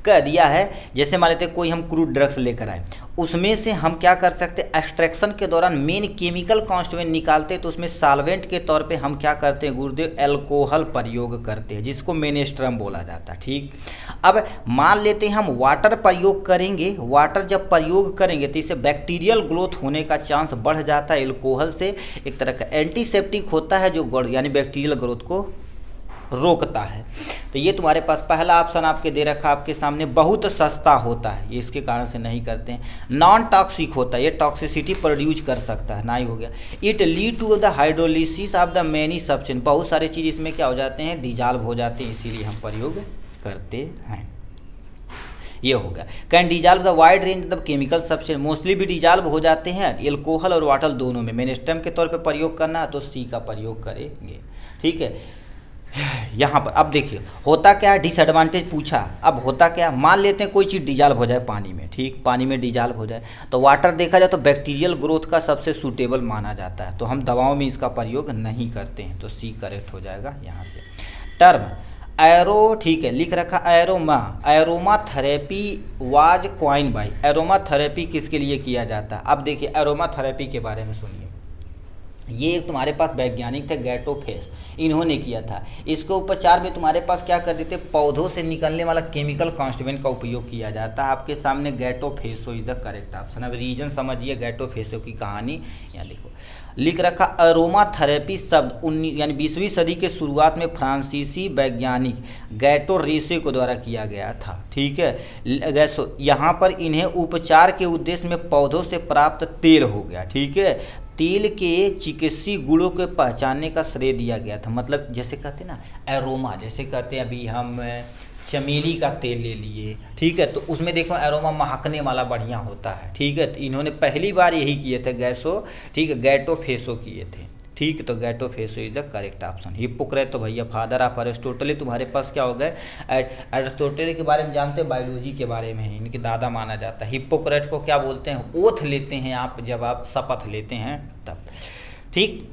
A: कह दिया है जैसे मान लेते कोई हम क्रूड ड्रग्स लेकर आए, उसमें से हम क्या कर सकते हैं, एक्सट्रैक्शन के दौरान मेन केमिकल कॉन्स्टिट्यूएंट निकालते हैं, तो उसमें सॉल्वेंट के तौर पे हम क्या करते हैं गुरुदेव, अल्कोहल प्रयोग करते हैं, जिसको मेनेस्ट्रम बोला जाता है। ठीक, अब मान लेते हैं हम वाटर प्रयोग करेंगे, वाटर जब प्रयोग करेंगे तो इससे बैक्टीरियल ग्रोथ होने का चांस बढ़ जाता है। अल्कोहल से एक तरह का एंटीसेप्टिक होता है जो यानी बैक्टीरियल ग्रोथ को रोकता है। तो ये तुम्हारे पास पहला ऑप्शन आपके दे रखा आपके सामने, बहुत सस्ता होता है, ये इसके कारण से नहीं करते हैं। नॉन टॉक्सिक होता है, ये टॉक्सिसिटी प्रोड्यूस कर सकता है, ना ही हो गया। It lead to the hydrolysis of the many substance, बहुत सारे चीज़ इसमें क्या हो जाते हैं, डिजॉल्व हो जाते हैं, इसीलिए हम प्रयोग करते हैं। ये हो गया। Can dissolve the wide range of chemical substance, mostly भी डिजॉल्व हो जाते हैं एल्कोहल और वाटर दोनों में। मेनेस्टम के तौर पे प्रयोग करना है तो सी का प्रयोग करेंगे, ठीक है। यहाँ पर अब देखिए होता क्या है, डिसएडवांटेज पूछा। अब होता क्या, मान लेते हैं कोई चीज़ डिजॉल्व हो जाए पानी में, ठीक, पानी में डिजॉल्व हो जाए तो वाटर देखा जाए तो बैक्टीरियल ग्रोथ का सबसे सूटेबल माना जाता है, तो हम दवाओं में इसका प्रयोग नहीं करते हैं, तो सी करेक्ट हो जाएगा यहाँ से। टर्म एरो, ठीक है, लिख रखा aroma therapy was coin by, aroma therapy किसके लिए किया जाता है। अब देखिए एरोमा थेरेपी के बारे में सुनिए। ये एक तुम्हारे पास वैज्ञानिक थे गैटोफेस, इन्होंने किया था। इसके उपचार में तुम्हारे पास क्या कर देते, पौधों से निकलने वाला केमिकल कॉन्स्टिट्यूएंट का उपयोग किया जाता है। आपके सामने गैटोफेसो इज द करेक्ट ऑप्शन। अब रीजन समझिए गैटोफेसो की कहानी यहाँ लिखो। लिख रखा अरोमा थेरेपी शब्द 20वीं सदी के शुरुआत में फ्रांसीसी वैज्ञानिक गैटो रेसे को द्वारा किया गया था, ठीक है। गैसो यहाँ पर इन्हें उपचार के उद्देश्य में पौधों से प्राप्त तेल हो गया, ठीक है, तेल के चिकित्सीय गुणों को पहचानने का श्रेय दिया गया था। मतलब जैसे कहते हैं ना एरोमा, जैसे कहते हैं अभी हम चमेली का तेल ले लिए, ठीक है, तो उसमें देखो एरोमा महकने वाला बढ़िया होता है, ठीक है। तो इन्होंने पहली बार यही किए थे गैसो, ठीक है, गैटोफेसो किए थे, ठीक। तो Gattefosse is the correct option. Hippocrates तो भैया फादर ऑफ अरिस्टोटल, तुम्हारे पास क्या हो गए, अरिस्टोटल के बारे में जानते हैं, बायोलॉजी के बारे में है, इनके दादा माना जाता है। हिप्पोक्रेट को क्या बोलते हैं, ओथ लेते हैं आप, जब आप शपथ लेते हैं तब, ठीक।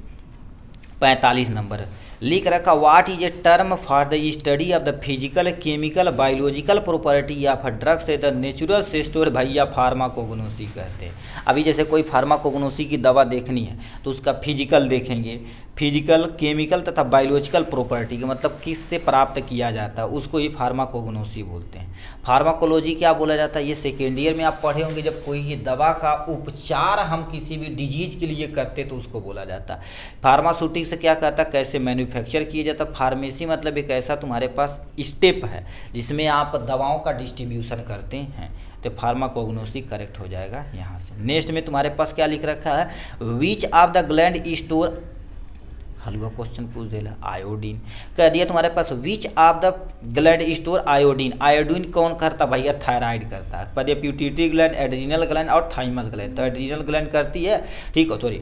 A: 45 नंबर लिख रखा what is a term for the study of the physical chemical biological property of drugs the natural सिस्टोर, भैया फार्माकोग्नोसी कहते हैं। अभी जैसे कोई फार्माकोग्नोसी की दवा देखनी है तो उसका फिजिकल देखेंगे, फिजिकल केमिकल तथा बायोलॉजिकल प्रॉपर्टी का मतलब किससे प्राप्त किया जाता है, उसको ही फार्माकोग्नोसी बोलते हैं। फार्माकोलॉजी क्या बोला जाता है, ये सेकेंड ईयर में आप पढ़े होंगे, जब कोई ये दवा का उपचार हम किसी भी डिजीज के लिए करते तो उसको बोला जाता है। फार्मास्यूटिक्स से क्या कहता है, कैसे मैन्युफैक्चर किया जाता है। फार्मेसी मतलब एक ऐसा तुम्हारे पास स्टेप है जिसमें आप दवाओं का डिस्ट्रीब्यूशन करते हैं, तो फार्माकोग्नोसी करेक्ट हो जाएगा यहाँ से। नेक्स्ट में तुम्हारे पास क्या लिख रखा है, which of the gland store, हलवा क्वेश्चन पूछ देला, आयोडीन कह दिया तुम्हारे पास। Which of the gland store iodine, iodine कौन करता भैया, थायराइड करता है। पर प्यूटिटरी ग्लैंड, एड्रीनल ग्लैंड और थाइमस ग्लैंड, तो एड्रीनल ग्लैंड करती है, ठीक है, सॉरी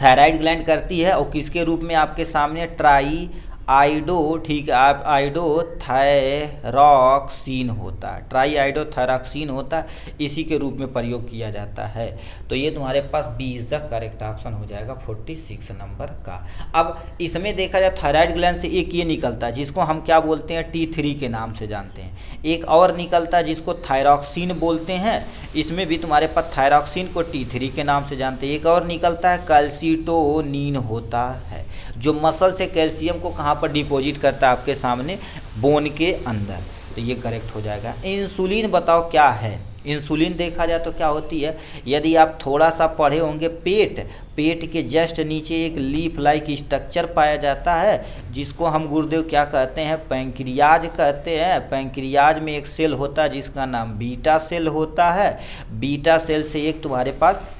A: थायराइड ग्लैंड करती है, और किसके रूप में आपके सामने ट्राई आइडो, ठीक है, आप आइडो थायरॉक्सिन होता है, ट्राई आइडो थायरॉक्सिन होता है, इसी के रूप में प्रयोग किया जाता है। तो ये तुम्हारे पास B is the correct option हो जाएगा 46 नंबर का। अब इसमें देखा जाए थायराइड ग्लैंड से एक ये निकलता है जिसको हम क्या बोलते हैं, T3 के नाम से जानते हैं। एक और निकलता है जिसको थायरॉक्सिन बोलते हैं, इसमें भी तुम्हारे पास थायरॉक्सिन को T3 के नाम से जानते हैं। एक और निकलता है कैल्सीटोनिन होता है, जो मसल से कैल्शियम को कहाँ पर डिपॉजिट करता है, आपके सामने बोन के अंदर। तो ये करेक्ट हो जाएगा। इंसुलिन बताओ क्या है, इंसुलिन देखा जाए तो क्या होती है, यदि आप थोड़ा सा पढ़े होंगे, पेट के जस्ट नीचे एक लीफ लाइक स्ट्रक्चर पाया जाता है जिसको हम गुरुदेव क्या कहते हैं, पैंक्रियाज कहते हैं। पैंक्रियाज में एक सेल होता है जिसका नाम बीटा सेल होता है। बीटा सेल से एक तुम्हारे पास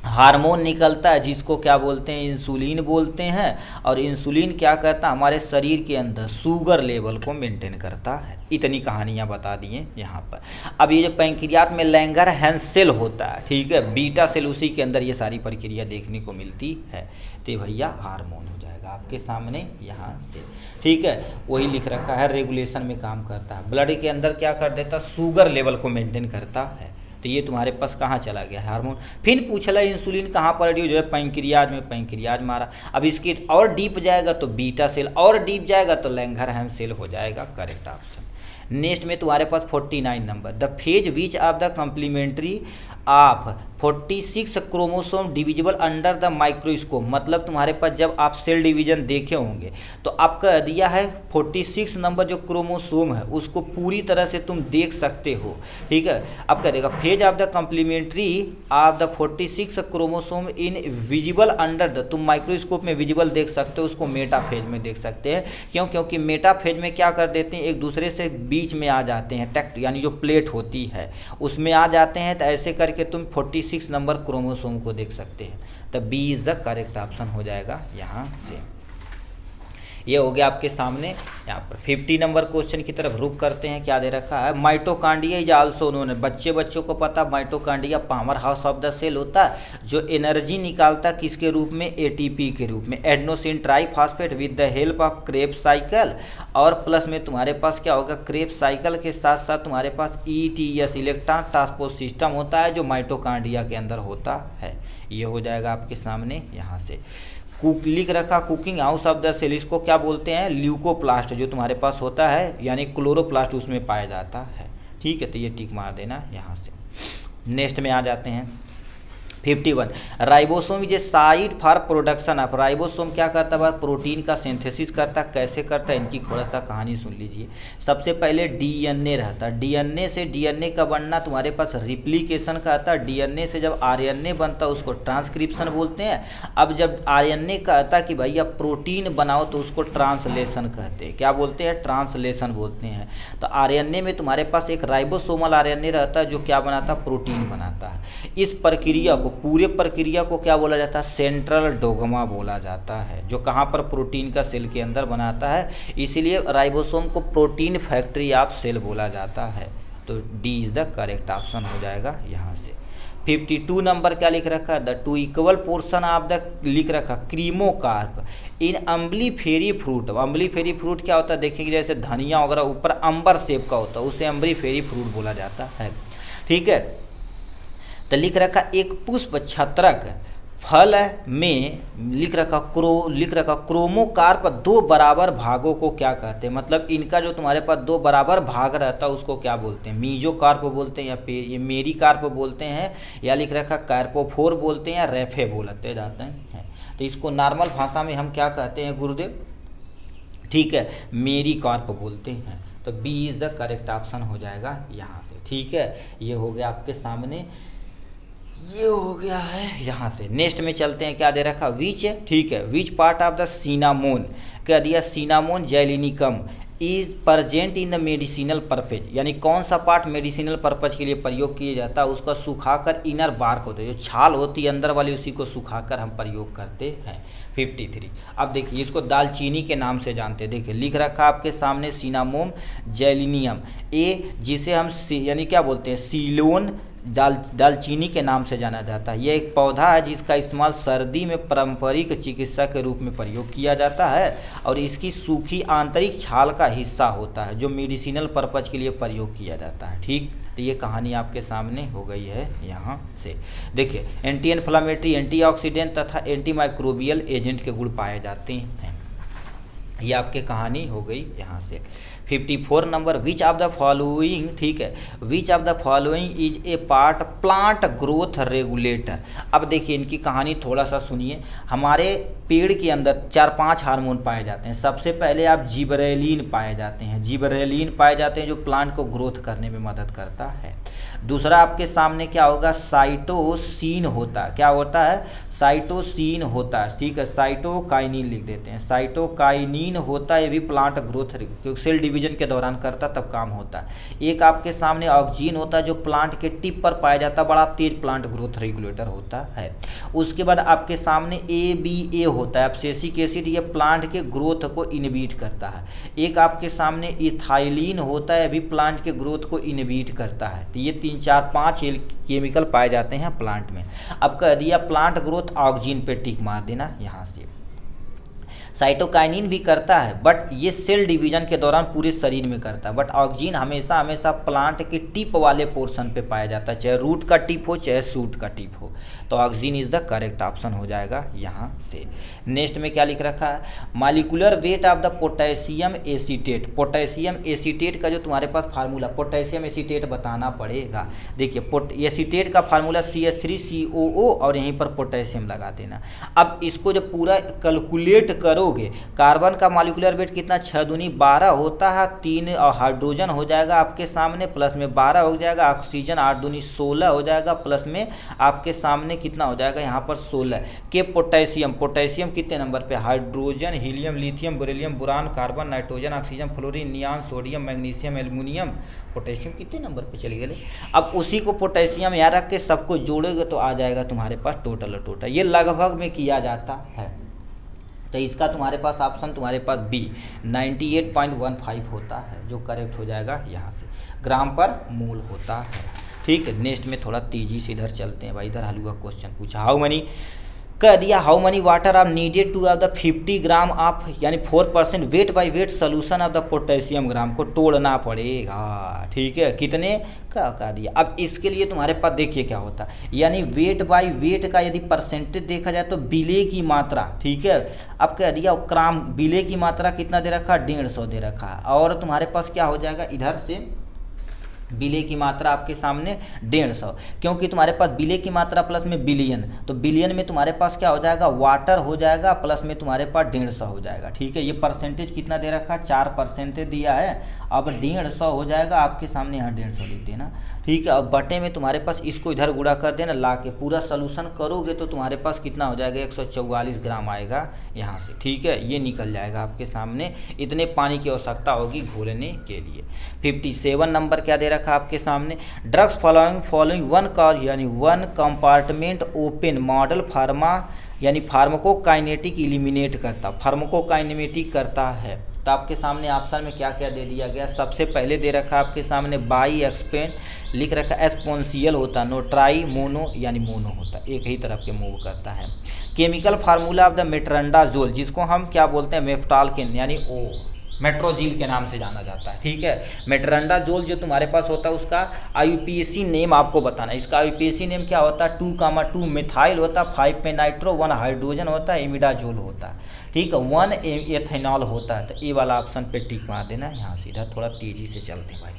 A: हार्मोन निकलता है जिसको क्या बोलते हैं, इंसुलिन बोलते हैं। और इंसुलिन क्या करता है, हमारे शरीर के अंदर शुगर लेवल को मेंटेन करता है। इतनी कहानियाँ बता दिए यहाँ पर। अब ये जो पैंक्रियाज में लैंगरहैंस सेल होता है, ठीक है, बीटा सेल, उसी के अंदर ये सारी प्रक्रिया देखने को मिलती है। तो भैया हार्मोन हो जाएगा आपके सामने यहाँ से, ठीक है। वही लिख रखा है, रेगुलेशन में काम करता है, ब्लड के अंदर क्या कर देता है, शुगर लेवल को मेंटेन करता है। तो ये तुम्हारे पास कहाँ चला गया हार्मोन। फिर पूछला इंसुलिन कहाँ प्रोड्यूस है, पैंक्रियाज में, पैंक्रियाज मारा। अब इसके और डीप जाएगा तो बीटा सेल, और डीप जाएगा तो लैंगरहैंस सेल हो जाएगा करेक्ट ऑप्शन। नेक्स्ट में तुम्हारे पास 49 number, the phase which of the complementary of 46 chromosome divisible under the microscope. मतलब तुम्हारे पास जब आप सेल डिवीजन देखे होंगे तो आपका दिया है 46 नंबर जो क्रोमोसोम है उसको पूरी तरह से तुम देख सकते हो, ठीक है। अब क्या देगा, phase of the complementary of the 46 chromosome in visible under the, तुम माइक्रोस्कोप में विजिबल देख सकते हो, उसको मेटा फेज में देख सकते हैं। क्यों, क्योंकि मेटा फेज में क्या कर देते हैं, एक दूसरे से बीच में आ जाते हैं, टेक्ट यानी जो प्लेट होती है उसमें आ जाते हैं। तो ऐसे करके तुम 46 नंबर क्रोमोसोम को देख सकते हैं। तो B is the correct option हो जाएगा यहाँ से। ये हो गया आपके सामने। यहाँ पर 50 नंबर क्वेश्चन की तरफ रुक करते हैं। क्या दे रखा है, माइटोकांड्रिया इज आल्सो, उन्होंने बच्चों को पता mitochondria power house of the cell होता है जो एनर्जी निकालता किसके रूप में, एटीपी के रूप में, adenosine triphosphate with the help of Krebs cycle, और प्लस में तुम्हारे पास क्या होगा, क्रेब्स साइकिल के साथ साथ तुम्हारे पास ईटीएस इलेक्ट्रॉन ट्रांसपोर्ट सिस्टम होता है जो माइटोकांड्रिया के अंदर होता है। ये हो जाएगा आपके सामने। यहाँ से कुक लिख रखा, cooking house of the cell, इसको क्या बोलते हैं, ल्यूकोप्लास्ट, जो तुम्हारे पास होता है यानी क्लोरोप्लास्ट उसमें पाया जाता है। ठीक है, तो ये टिक मार देना यहाँ से। नेक्स्ट में आ जाते हैं 51, ribosome is a site for production of, ribosome क्या करता है, प्रोटीन का सिंथेसिस करता है। कैसे करता है, इनकी थोड़ा सा कहानी सुन लीजिए। सबसे पहले डीएनए रहता है, डीएनए से डीएनए का बनना तुम्हारे पास रिप्लिकेशन का आता है। डीएनए से जब आरएनए बनता है उसको ट्रांसक्रिप्शन बोलते हैं। अब जब आरएनए का आता है कि भैया प्रोटीन बनाओ तो उसको ट्रांसलेशन कहते हैं। क्या बोलते हैं, ट्रांसलेशन बोलते हैं। तो आरएनए में तुम्हारे पास एक राइबोसोमल आरएनए रहता है जो क्या बनाता है, प्रोटीन बनाता है। इस प्रक्रिया को, पूरे प्रक्रिया को क्या बोला जाता है, सेंट्रल डोग्मा बोला जाता है, जो कहाँ पर, प्रोटीन का सेल के अंदर बनाता है। इसीलिए राइबोसोम को प्रोटीन फैक्ट्री ऑफ सेल बोला जाता है। तो D is the correct option हो जाएगा यहाँ से। 52 नंबर क्या लिख रखा है, the two equal portion of the, लिख रखा क्रीमोकार्प इन अम्बलीफेरी फ्रूट। अम्बलीफेरी फ्रूट क्या होता है, देखेंगे जैसे धनिया वगैरह ऊपर अंबर शेप का होता है, उसे अम्बलीफेरी फ्रूट बोला जाता है। ठीक है, तो लिख रखा एक पुष्प छत्रक फल में लिख रखा क्रोमोकार्प दो बराबर भागों को क्या कहते हैं, मतलब इनका जो तुम्हारे पास दो बराबर भाग रहता है उसको क्या बोलते हैं, मीजोकार्प बोलते हैं या ये मेरिकार्प बोलते हैं, या लिख रखा कार्पोफोर बोलते हैं या रेफे बोलते जाते हैं। तो इसको नॉर्मल भाषा में हम क्या कहते हैं गुरुदेव, ठीक है, मेरिकार्प बोलते हैं। तो B is the correct option हो जाएगा यहाँ से। ठीक है, ये हो गया आपके सामने, ये हो गया है यहाँ से। नेक्स्ट में चलते हैं। क्या दे रखा, विच, ठीक है, which part of the cinnamon, क्या दिया, cinnamon zeylanicum is present in the medicinal purpose, यानी कौन सा पार्ट मेडिसिनल पर्पज के लिए प्रयोग किया जाता है, उसका सुखाकर इनर बार्क होता है, जो छाल होती है अंदर वाली, उसी को सुखाकर हम प्रयोग करते हैं। 53, अब देखिए इसको दालचीनी के नाम से जानते हैं। देखिए लिख रखा आपके सामने सिनामोम जैलिनियम ए, जिसे हम यानी क्या बोलते हैं, सीलोन दालचीनी के नाम से जाना जाता है। यह एक पौधा है जिसका इस्तेमाल सर्दी में पारंपरिक चिकित्सा के रूप में प्रयोग किया जाता है, और इसकी सूखी आंतरिक छाल का हिस्सा होता है जो मेडिसिनल पर्पज के लिए प्रयोग किया जाता है। ठीक, तो ये कहानी आपके सामने हो गई है यहाँ से। देखिए एंटी इन्फ्लामेटरी, एंटीऑक्सीडेंट तथा एंटी माइक्रोबियल एजेंट के गुण पाए जाते हैं। ये आपके कहानी हो गई यहाँ से। 54 number, which of the following, ठीक है, which of the following is a part plant growth regulator. अब देखिए इनकी कहानी थोड़ा सा सुनिए। हमारे पेड़ के अंदर 4-5 हार्मोन पाए जाते हैं। सबसे पहले आप जिबरेलिन पाए जाते हैं, जिबरेलिन पाए जाते हैं जो प्लांट को ग्रोथ करने में मदद करता है। दूसरा आपके सामने क्या होगा, साइटोसिन होता है। क्या होता है, साइटोसिन होता है। ठीक है, साइटोकाइनिन लिख देते हैं, साइटोकाइनिन होता है, ये भी प्लांट ग्रोथ क्योंकि सेल डिवीजन के दौरान करता तब काम होता है। एक आपके सामने ऑक्सीजन होता है जो प्लांट के टिप पर पाया जाता है, बड़ा तेज प्लांट ग्रोथ रेगुलेटर होता है। उसके बाद आपके सामने ABA होता है, एब्सिसिक एसिड, ये प्लांट के ग्रोथ को इनहिबिट करता है। एक आपके सामने इथाइलिन होता है, अभी प्लांट के ग्रोथ को इनहिबिट करता है। तो ये 3-4-5 केमिकल पाए जाते हैं प्लांट में। अब कह दिया प्लांट ग्रोथ ऑक्सीजन पे टिक मार देना यहाँ से। साइटोकाइनिन भी करता है बट ये सेल डिवीजन के दौरान पूरे शरीर में करता है, बट ऑक्सीजन हमेशा हमेशा प्लांट के टिप वाले पोर्शन पे पाया जाता है, चाहे रूट का टिप हो चाहे शूट का टिप हो। तो oxygen is the correct option हो जाएगा यहाँ से। नेक्स्ट में क्या लिख रखा है, molecular weight of the potassium acetate. Potassium acetate का जो तुम्हारे पास फार्मूला, पोटेशियम एसीटेट बताना पड़ेगा। देखिए एसीटेट का फार्मूला CH3COO और यहीं पर पोटेशियम लगा देना। अब इसको जब पूरा कैलकुलेट करोगे, कार्बन का मॉलिक्यूलर वेट कितना, 6 दूनी 12 होता है, 3 हाइड्रोजन हो जाएगा आपके सामने, प्लस में 12 हो जाएगा, ऑक्सीजन 8 दूनी 16 हो जाएगा, प्लस में आपके सामने कितना हो जाएगा यहाँ पर 16 के पोटेशियम। पोटेशियम कितने नंबर पे, hydrogen, helium, lithium, beryllium, boron, carbon, nitrogen, oxygen, fluorine, neon, sodium, magnesium, aluminium, potassium कितने नंबर पे चले गए। अब उसी को पोटेशियम यहाँ रख के सबको जोड़ोगे तो आ जाएगा तुम्हारे पास टोटल। ये लगभग में किया जाता है। तो इसका तुम्हारे पास ऑप्शन तुम्हारे पास बी 98.15 होता है, जो करेक्ट हो जाएगा यहाँ से, ग्राम पर मोल होता है। ठीक है, नेक्स्ट में थोड़ा तेजी से इधर चलते हैं भाई, इधर हलू का क्वेश्चन पूछा, हाउ मनी कह दिया, how money water are needed to have the 50 gram of यानी 4% weight by weight solution of the potassium gram को तोड़ना पड़ेगा। ठीक है, कितने का कह दिया। अब इसके लिए तुम्हारे पास देखिए क्या होता है, यानी वेट बाई वेट का यदि परसेंटेज देखा जाए तो बिले की मात्रा, ठीक है, अब कह दिया ग्राम, बिले की मात्रा कितना दे रखा है, 150 दे रखा है, और तुम्हारे पास क्या हो जाएगा इधर से बिले की मात्रा आपके सामने 150, क्योंकि तुम्हारे पास बिले की मात्रा प्लस में बिलियन, तो बिलियन में तुम्हारे पास क्या हो जाएगा, वाटर हो जाएगा, प्लस में तुम्हारे पास 150 हो जाएगा। ठीक है, ये परसेंटेज कितना दे रखा है, 4% दिया है, अब 150 हो जाएगा आपके सामने, यहाँ 150 लिखते हैं ना। ठीक है, अब बटे में तुम्हारे पास इसको इधर गुणा कर देना, ला के पूरा सोल्यूशन करोगे तो तुम्हारे पास कितना हो जाएगा, 144 ग्राम आएगा यहाँ से। ठीक है, ये निकल जाएगा आपके सामने, इतने पानी की आवश्यकता होगी घोलने के लिए। 57 नंबर क्या दे रखा आपके सामने, ड्रग्स फॉलोइंग वन कार यानी one compartment open model pharma यानी फार्माकोकाइनेटिक इलिमिनेट करता, फार्माकोकाइनेमेटिक करता है। तो आपके सामने ऑप्शन में क्या क्या दे दिया गया, सबसे पहले दे रखा आपके सामने बाई एक्सपेन, लिख रखा एस्पोंसियल होता, नोट्राई मोनो यानी मोनो होता, एक ही तरफ के मूव करता है। केमिकल फार्मूला ऑफ द मेट्रंडाजोल, जिसको हम क्या बोलते हैं, मेफ्टाल्किन यानी ओ मेट्रोजिल के नाम से जाना जाता है। ठीक है, मेट्रंडाजोल जो तुम्हारे पास होता है उसका आईयूपीएसी नेम आपको बताना है, इसका आईयूपीएसी नेम क्या होता है, 2,2 मिथाइल होता है, 5 पे नाइट्रो, 1 हाइड्रोजन होता है, इमिडाजोल होता है। ठीक है, 1 एथेनॉल होता है। तो ए वाला ऑप्शन पे टिक मार देना। यहाँ से इधर थोड़ा तेजी से चलते हैं भाई।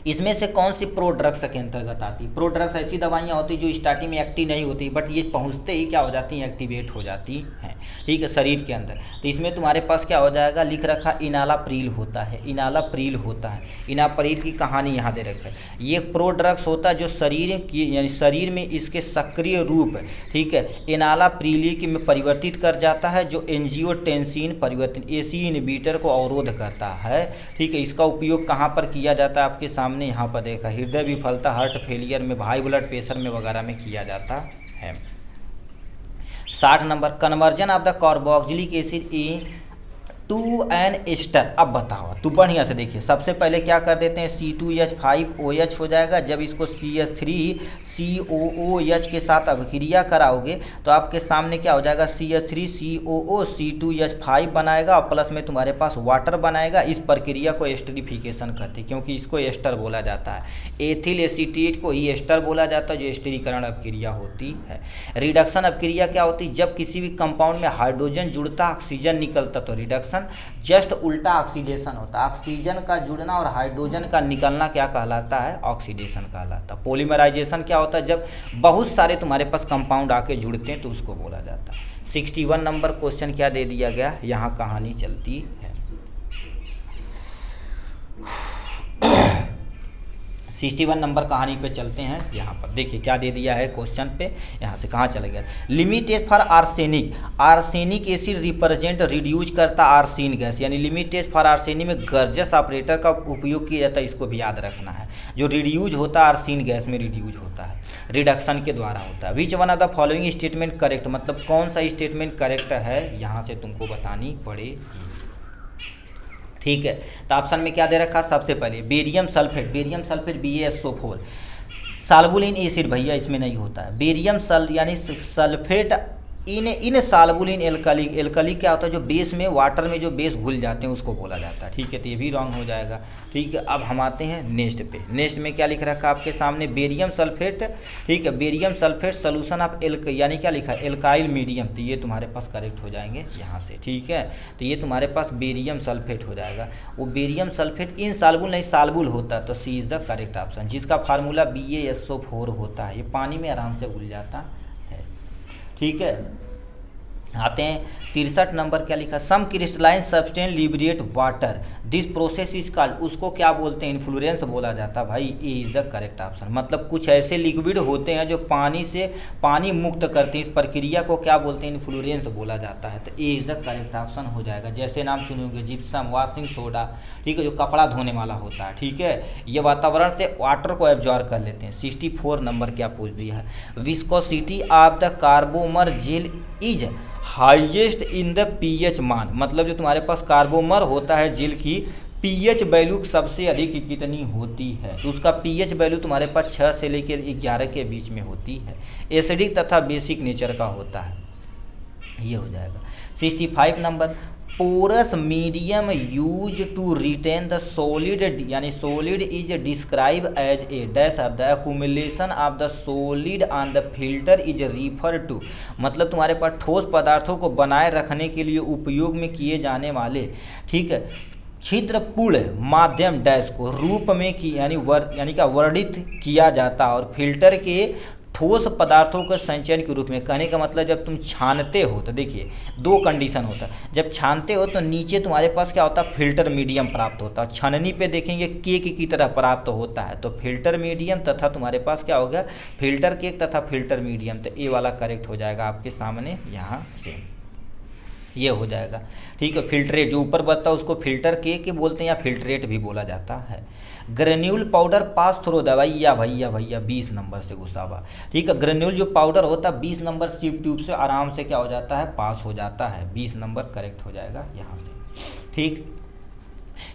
A: इसमें से कौन सी प्रोड्रग्स के अंतर्गत आती है, प्रोड्रग्स ऐसी दवाइयाँ होती जो स्टार्टिंग में एक्टिव नहीं होती, बट ये पहुँचते ही क्या हो जाती हैं, एक्टिवेट हो जाती हैं। ठीक है, शरीर के अंदर। तो इसमें तुम्हारे पास क्या हो जाएगा, लिख रखा इनालाप्रिल होता है, इनालाप्रिल होता है। इनाप्रिल की कहानी यहाँ दे रखा है, ये प्रोड्रग्स होता है जो शरीर की यानी शरीर में इसके सक्रिय रूप, ठीक है, इनालाप्रिल की में परिवर्तित कर जाता है, जो एंजियोटेंसिन परिवर्तन एसी इनहिबिटर को अवरोध करता है। ठीक है, इसका उपयोग कहाँ पर किया जाता है, आपके सामने यहाँ पर देखा, हृदय विफलता, हार्ट फेलियर में, हाई ब्लड प्रेशर में वगैरह में किया जाता है। 60 number, conversion of the carboxylic acid to an ester. अब बताओ, तो बढ़िया से देखिए, सबसे पहले क्या कर देते हैं, C2H5OH हो जाएगा। जब इसको CH3COOH के साथ अभिक्रिया कराओगे तो आपके सामने क्या हो जाएगा, CH3COO C2H5 बनाएगा और प्लस में तुम्हारे पास वाटर बनाएगा। इस प्रक्रिया को एस्टरिफिकेशन कहते हैं, क्योंकि इसको एस्टर बोला जाता है। एथिल एसीटेट को ही एस्टर बोला जाता है, जो एस्टरीकरण अभिक्रिया होती है। रिडक्शन अभिक्रिया क्या होती है, जब किसी भी कंपाउंड में हाइड्रोजन जुड़ता, ऑक्सीजन निकलता, तो रिडक्शन जस्ट उल्टा ऑक्सीडेशन होता है। ऑक्सीजन का जुड़ना और हाइड्रोजन का निकलना क्या कहलाता है, ऑक्सीडेशन कहलाता है। पॉलीमराइजेशन क्या होता है, जब बहुत सारे तुम्हारे पास कंपाउंड आके जुड़ते हैं तो उसको बोला जाता है। 61 नंबर क्वेश्चन क्या दे दिया गया, यहाँ कहानी चलती है। 61 नंबर कहानी पे चलते हैं। यहाँ पर देखिए क्या दे दिया है क्वेश्चन पे, यहाँ से कहाँ चला गया, limited for arsenic, arsenic acid represent reduce करता आर्सेन गैस, यानी लिमिटेड फॉर आर्सेनिक में गर्जस ऑपरेटर का उपयोग किया जाता है, इसको भी याद रखना है। जो रिड्यूज होता है आर्सेन गैस में रिड्यूज होता है, रिडक्शन के द्वारा होता है। Which one of the following statement correct, मतलब कौन सा स्टेटमेंट करेक्ट है, यहाँ से तुमको बतानी पड़ेगी। ठीक है, तो ऑप्शन में क्या दे रखा, सबसे पहले barium sulphate, barium sulphate BaSO4, soluble acid भैया इसमें नहीं होता है। बेरियम यानी sulphate in soluble alkali, alkali क्या होता है, जो बेस में वाटर में जो बेस घुल जाते हैं उसको बोला जाता है। ठीक है, तो ये भी रॉन्ग हो जाएगा। ठीक है, अब हम आते हैं नेक्स्ट पे। नेक्स्ट में क्या लिख रखा आपके सामने, बेरियम सल्फेट। ठीक है, बेरियम सल्फेट सोल्यूशन ऑफ यानी क्या लिखा है, एल्काइल मीडियम, तो ये तुम्हारे पास करेक्ट हो जाएंगे यहाँ से। ठीक है, तो ये तुम्हारे पास बेरियम सल्फेट हो जाएगा। वो बेरियम सल्फेट इन साल्बुल नहीं साल्बुल होता है, तो सी इज़ द करेक्ट ऑप्शन, जिसका फार्मूला BaSO4 होता है। ये पानी में आराम से घुल जाता है। ठीक है, आते हैं 63 नंबर क्या लिखा, some crystalline substance liberate water, this process is called, उसको क्या बोलते हैं, इन्फ्लुरेंस बोला जाता है भाई। A is the correct option, मतलब कुछ ऐसे लिक्विड होते हैं जो पानी से पानी मुक्त करते हैं, इस प्रक्रिया को क्या बोलते हैं, इन्फ्लुरेंस बोला जाता है। तो ए इज द करेक्ट ऑप्शन हो जाएगा। जैसे नाम सुनोगे, जिप्सम, वॉशिंग सोडा, ठीक है, जो कपड़ा धोने वाला होता है। ठीक है, ये वातावरण से वाटर को एब्जॉर्ब कर लेते हैं। 64 नंबर क्या पूछ दिया है, viscosity of the carbomer gel is highest in the pH मान, मतलब जो तुम्हारे पास कार्बोमर होता है जेल की पीएच वैल्यू सबसे अधिक कितनी होती है, तो उसका पीएच वैल्यू तुम्हारे पास 6 से लेकर 11 के बीच में होती है। एसिडिक तथा बेसिक नेचर का होता है, ये हो जाएगा। 65 number, porous medium use to retain the solid, यानी solid is describe as a dash of the accumulation of the solid on the filter is refer to, मतलब तुम्हारे पास ठोस पदार्थों को बनाए रखने के लिए उपयोग में किए जाने वाले, ठीक है, छिद्रपूर्ण माध्यम डैश को रूप में की यानी का वर्णित किया जाता और फिल्टर के ठोस पदार्थों के संचयन के रूप में। कहने का मतलब जब तुम छानते हो तो देखिए दो कंडीशन होता है, जब छानते हो तो नीचे तुम्हारे पास क्या होता है, फिल्टर मीडियम प्राप्त होता है, छननी पे देखेंगे केक की तरह प्राप्त होता है, तो फिल्टर मीडियम तथा तुम्हारे पास क्या होगा, फिल्टर केक तथा फिल्टर मीडियम, तो ए वाला करेक्ट हो जाएगा आपके सामने यहाँ से, ये हो जाएगा। ठीक है, फिल्ट्रेट जो ऊपर बता है उसको फिल्टर के बोलते हैं या फिल्ट्रेट भी बोला जाता है। ग्रेन्यूल पाउडर पास थ्रू दवाइया भैया 20 नंबर से घुसा हुआ। ठीक है, ग्रेन्यूल जो पाउडर होता है 20 नंबर सीप ट्यूब से आराम से क्या हो जाता है, पास हो जाता है, 20 नंबर करेक्ट हो जाएगा यहाँ से। ठीक,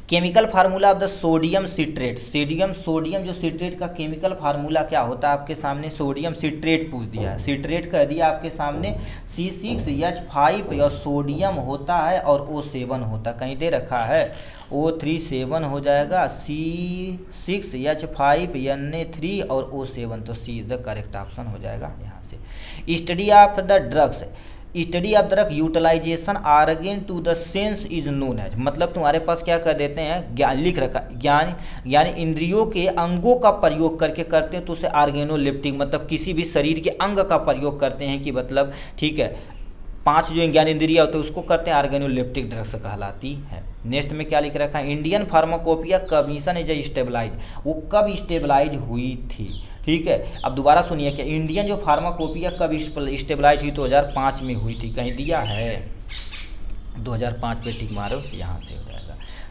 A: chemical formula of the sodium citrate, sodium जो सिट्रेट का केमिकल फार्मूला क्या होता है आपके सामने, सोडियम सिट्रेट पूछ दिया है, सिट्रेट कह दिया आपके सामने C6H5 और सोडियम होता है और O7 होता है, कहीं दे रखा है O37 हो जाएगा, C6H5 Na3 और O7, तो C is the correct option हो जाएगा यहाँ से। Study of the drugs, study of drug utilisation organ to the sense is known as, मतलब तुम्हारे पास क्या कर देते हैं, ज्ञान लिख रखा, ज्ञान यानी इंद्रियों के अंगों का प्रयोग करके करते हैं तो उसे आर्गेनोलिप्टिक, मतलब किसी भी शरीर के अंग का प्रयोग करते हैं कि मतलब ठीक है 5 जो ज्ञान इंद्रिया होते हैं उसको करते हैं, आर्गेनोलिप्टिक ड्रग्स कहलाती है। नेक्स्ट में क्या लिख रखा है, Indian Pharmacopoeia Commission is stabilise, वो कब स्टेबलाइज हुई थी। ठीक है, अब दोबारा सुनिए कि इंडियन जो फार्माकोपिया कब स्टेबलाइज हुई, 2005 में हुई थी, कहीं दिया है 2005 पे टिक मारो, यहाँ से हो जाएगा।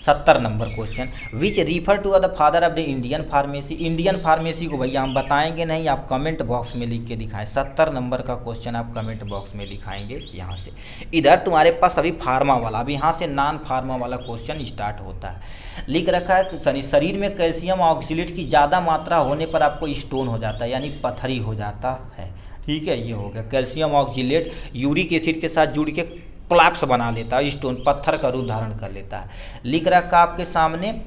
A: 70 number question, which refer to the father of the Indian pharmacy, Indian pharmacy को भैया हम बताएंगे नहीं, आप कमेंट बॉक्स में लिख के दिखाएं, 70 नंबर का क्वेश्चन आप कमेंट बॉक्स में दिखाएंगे यहाँ से। इधर तुम्हारे पास अभी फार्मा वाला, अभी यहाँ से नॉन फार्मा वाला क्वेश्चन स्टार्ट होता है। लिख रखा है शरीर में कैल्शियम ऑक्सीलेट की ज़्यादा मात्रा होने पर आपको स्टोन हो जाता है, यानी पथरी हो जाता है। ठीक है, ये हो गया, कैल्शियम ऑक्सीलेट यूरिक एसिड के साथ जुड़ के कोलैप्स बना लेता है, स्टोन पत्थर का रूप धारण कर लेता है। लिख रखा आपके सामने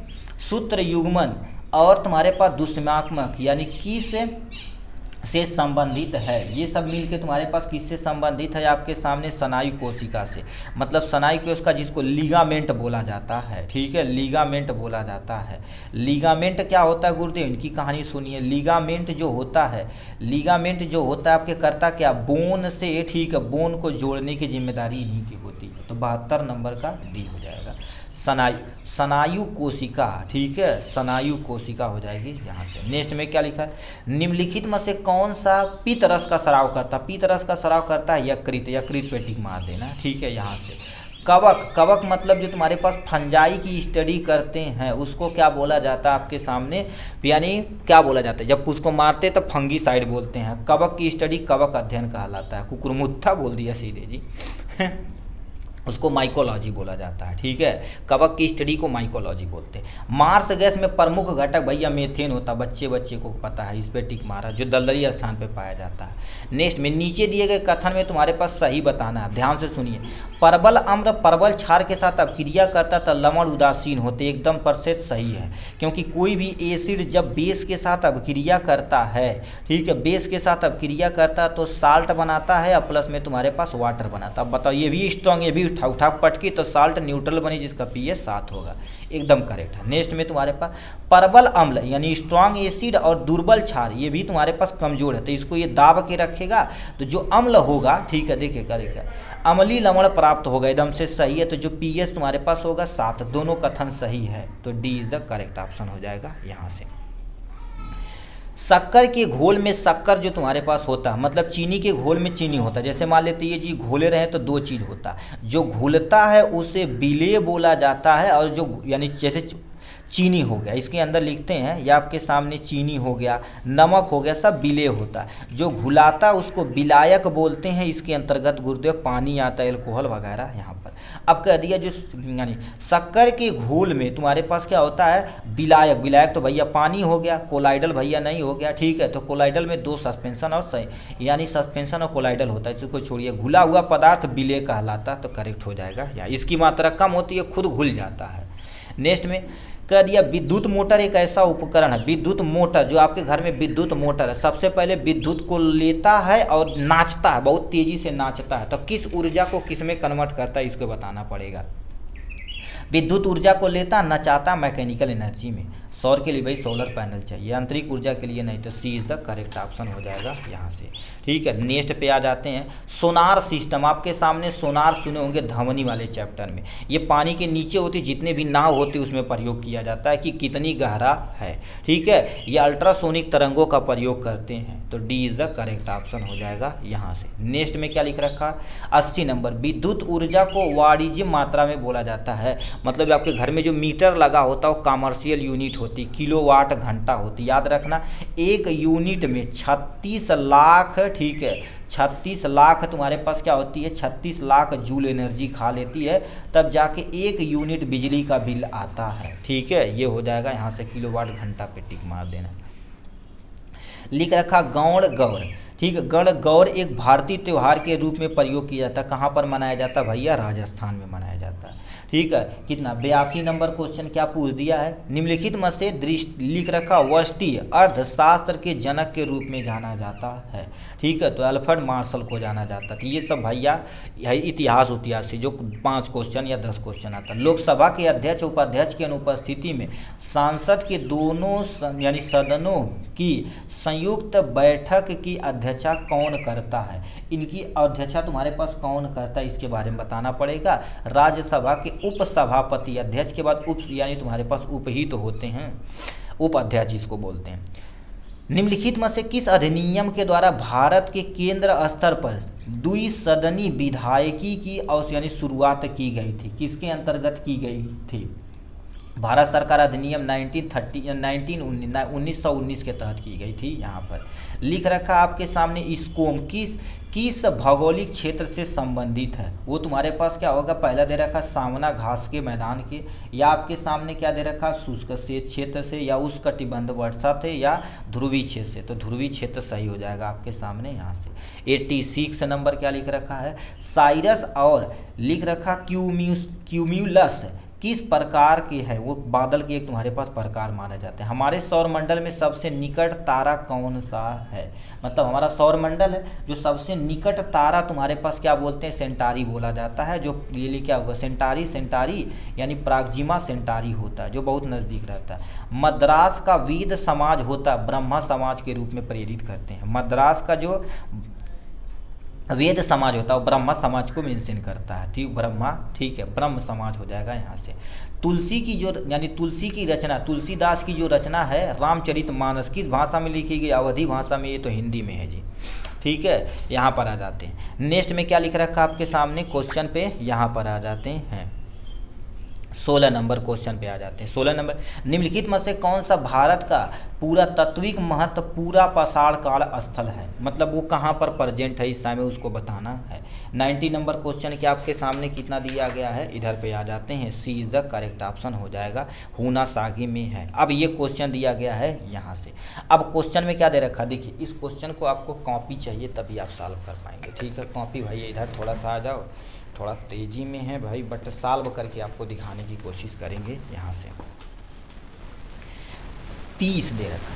A: सूत्र युग्मन और तुम्हारे पास दुष्मात्मक यानी किस से संबंधित है, ये सब मिलके तुम्हारे पास किससे संबंधित है, आपके सामने स्नायु कोशिका से, मतलब स्नायु कोशिका जिसको लिगामेंट बोला जाता है। ठीक है, लिगामेंट बोला जाता है। लिगामेंट क्या होता है गुरुदेव, इनकी कहानी सुनिए। लिगामेंट जो होता है आपके करता क्या, बोन से, ठीक है, बोन को जोड़ने की जिम्मेदारी इन्हीं की होती है, तो 72 नंबर का डी हो जाएगा। स्नायु कोशिका, ठीक है, स्नायु कोशिका हो जाएगी यहाँ से। नेक्स्ट में क्या लिखा है, निम्नलिखित में से कौन सा पित्त रस का स्राव करता, पित्त रस का स्राव करता है यकृत पे टिक मार देना। ठीक है, यहाँ से कवक मतलब जो तुम्हारे पास फंजाई की स्टडी करते हैं उसको क्या बोला जाता है आपके सामने, यानी क्या बोला जाता है, जब उसको मारते तो फंगी साइड बोलते हैं, कवक की स्टडी कवक अध्ययन कहलाता है। कुकुरमुत्था बोल दिया सीधे जी उसको माइकोलॉजी बोला जाता है। ठीक है, कवक की स्टडी को माइकोलॉजी बोलते हैं। मार्स गैस में प्रमुख घटक भैया मीथेन होता है, बच्चे को पता है, इस पे टिक मारा, जो दलदली स्थान पे पाया जाता है। नेक्स्ट में नीचे दिए गए कथन में तुम्हारे पास सही बताना है, ध्यान से सुनिए। परबल अम्ल परबल क्षार के साथ अपक्रिया करता तो लवण उदासीन होते, एकदम परसेंट सही है, क्योंकि कोई भी एसिड जब बेस के साथ अपक्रिया करता है, ठीक है, बेस के साथ अपक्रिया करता तो साल्ट बनाता है और प्लस में तुम्हारे पास वाटर बनाता। अब बताओ, ये भी स्ट्रॉन्ग, ये भी उठा पटकी तो साल्ट न्यूट्रल बनी, जिसका पीएच 7 होगा, एकदम करेक्ट है। नेक्स्ट में तुम्हारे पास परबल अम्ल यानी स्ट्रॉन्ग एसिड और दुर्बल क्षार, ये भी तुम्हारे पास कमजोर है, तो इसको ये दाब के रखेगा, तो जो अम्ल होगा, ठीक है, देखिए करेक्ट, अम्लीय लवण प्राप्त होगा, एकदम से सही है, तो जो पीएच तुम्हारे पास होगा 7, दोनों कथन सही है, तो D is the correct option हो जाएगा यहाँ से। शक्कर के घोल में शक्कर जो तुम्हारे पास होता है, मतलब चीनी के घोल में चीनी होता है, जैसे मान लेते ये जी घोले रहे तो 2 चीज़ होता है, जो घुलता है उसे विलेय बोला जाता है, और जो यानी जैसे चीनी हो गया, इसके अंदर लिखते हैं, या आपके सामने चीनी हो गया, नमक हो गया, सब विलेय होता है। जो घुलाता उसको विलायक बोलते हैं, इसके अंतर्गत गुरुदेव पानी आता है, एल्कोहल वगैरह यहाँ पर। अब कह दिया जो यानी शक्कर के घोल में तुम्हारे पास क्या होता है, विलायक। विलायक तो भैया पानी हो गया, कोलाइडल भैया नहीं हो गया, ठीक है। तो कोलाइडल में दो सस्पेंशन और सही यानी सस्पेंशन और कोलाइडल होता है, इसको छोड़िए। घुला हुआ पदार्थ विलेय कहलाता, तो करेक्ट हो जाएगा। या इसकी मात्रा कम होती है, खुद घुल जाता है। नेक्स्ट में कह दिया विद्युत मोटर एक ऐसा उपकरण है, विद्युत मोटर जो आपके घर में विद्युत मोटर है, सबसे पहले विद्युत को लेता है और नाचता है, बहुत तेजी से नाचता है। तो किस ऊर्जा को किस में कन्वर्ट करता है, इसको बताना पड़ेगा। विद्युत ऊर्जा को लेता, नचाता मैकेनिकल एनर्जी में। सौर के लिए भाई सोलर पैनल चाहिए, आंतरिक ऊर्जा के लिए नहीं। तो सी इज़ द करेक्ट ऑप्शन हो जाएगा यहाँ से, ठीक है। नेक्स्ट पे आ जाते हैं, सोनार सिस्टम। आपके सामने सोनार सुने होंगे धमनी वाले चैप्टर में। ये पानी के नीचे होती, जितने भी नाव होते उसमें प्रयोग किया जाता है कि कितनी गहरा है, ठीक है। ये अल्ट्रासोनिक तरंगों का प्रयोग करते हैं, तो D is the correct option हो जाएगा यहाँ से। नेक्स्ट में क्या लिख रखा, 80 नंबर, विद्युत ऊर्जा को वाणिज्यिक मात्रा में बोला जाता है। मतलब आपके घर में जो मीटर लगा होता है वो कमर्शियल यूनिट होती, किलोवाट घंटा होती। याद रखना, एक यूनिट में 36 लाख, ठीक है, 36 लाख तुम्हारे पास क्या होती है, 36 लाख जूल एनर्जी खा लेती है, तब जाके एक यूनिट बिजली का बिल आता है, ठीक है। ये हो जाएगा यहाँ से, किलोवाट घंटा पे टिक मार देना। लिख रखा गौड़ गौर, ठीक है। गण गौर एक भारतीय त्यौहार के रूप में प्रयोग किया जाता है। कहाँ पर मनाया जाता है भैया, राजस्थान में मनाया जाता है, ठीक है। कितना, 82 नंबर क्वेश्चन क्या पूछ दिया है, निम्नलिखित में से दृष्टि लिख रखा वष्टि अर्थशास्त्र के जनक के रूप में जाना जाता है, ठीक है। तो अल्फ्रेड मार्शल को जाना जाता है। तो ये सब भैया यही इतिहास से जो 5 क्वेश्चन या 10 क्वेश्चन आता है। लोकसभा के अध्यक्ष उपाध्यक्ष की अनुपस्थिति में सांसद के दोनों यानी सदनों की संयुक्त बैठक की अध्यक्षता कौन करता है। इनकी अध्यक्षता तुम्हारे पास कौन करता है, इसके बारे में बताना पड़ेगा। राज्यसभा के उपसभापति, अध्यक्ष के बाद उप यानी तुम्हारे पास उप ही तो होते हैं, उप अध्यक्ष इसको बोलते हैं। निम्नलिखित में से किस अधिनियम के द्वारा भारत के केंद्र स्तर पर द्विसदनी विधायिकी की यानी शुरुआत की गई थी, किसके अंतर्गत की गई थी। भारत सरकार अधिनियम 1919 के तहत की गई थी। यहाँ पर लिख रखा आपके सामने, स्कोम किस भौगोलिक क्षेत्र से संबंधित है। वो तुम्हारे पास क्या होगा, पहला दे रखा सामना घास के मैदान के, या आपके सामने क्या दे रखा शुष्क क्षेत्र से, या उष्णकटिबंध वर्षा थे, या ध्रुवीय क्षेत्र से। तो ध्रुवीय क्षेत्र सही हो जाएगा आपके सामने यहाँ से। 86 नंबर क्या लिख रखा है, साइरस और लिख रखा क्यूम्यूलस किस प्रकार के है, वो बादल के एक तुम्हारे पास प्रकार माना जाता है। हमारे सौरमंडल में सबसे निकट तारा कौन सा है, मतलब हमारा सौरमंडल है जो सबसे निकट तारा तुम्हारे पास क्या बोलते हैं, सेंटारी बोला जाता है। जो ये क्या होगा, सेंटारी यानी प्राक्जिमा सेंटारी होता है, जो बहुत नज़दीक रहता है। मद्रास का वेद समाज होता है, ब्रह्मा समाज के रूप में प्रेरित करते हैं। मद्रास का जो वेद समाज होता है वो ब्रह्मा समाज को मेंशन करता है, ठीक, ब्रह्मा, ठीक है, ब्रह्म समाज हो जाएगा यहाँ से। तुलसी की जो यानी तुलसी की रचना, तुलसीदास की जो रचना है रामचरितमानस, किस भाषा में लिखी गई, अवधी भाषा में। ये तो हिंदी में है जी, ठीक है। यहाँ पर आ जाते हैं, नेक्स्ट में क्या लिख रखा आपके सामने क्वेश्चन पे, यहाँ पर आ जाते हैं 16 नंबर क्वेश्चन पे आ जाते हैं। 16 नंबर, निम्नलिखित में से कौन सा भारत का पूरा तत्विक महत्व पूरा पाषाण काल स्थल है, मतलब वो कहाँ पर प्रेजेंट है इस समय, उसको बताना है। 90 नंबर क्वेश्चन क्या आपके सामने कितना दिया गया है, इधर पे आ जाते हैं, सी इज़ द करेक्ट ऑप्शन हो जाएगा, हुना सागी में है। अब ये क्वेश्चन दिया गया है यहाँ से। अब क्वेश्चन में क्या दे रखा, देखिए इस क्वेश्चन को आपको कॉपी चाहिए तभी आप सॉल्व कर पाएंगे, ठीक है। कॉपी भाई इधर थोड़ा सा आ जाओ, थोड़ा तेजी में है भाई, बट सॉल्व करके आपको दिखाने की कोशिश करेंगे। यहाँ से 30 दे रखा,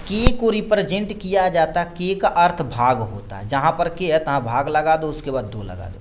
A: के को रिप्रेजेंट किया जाता, के का अर्थ भाग होता है, जहाँ पर के है तहाँ भाग लगा दो, उसके बाद 2 लगा दो।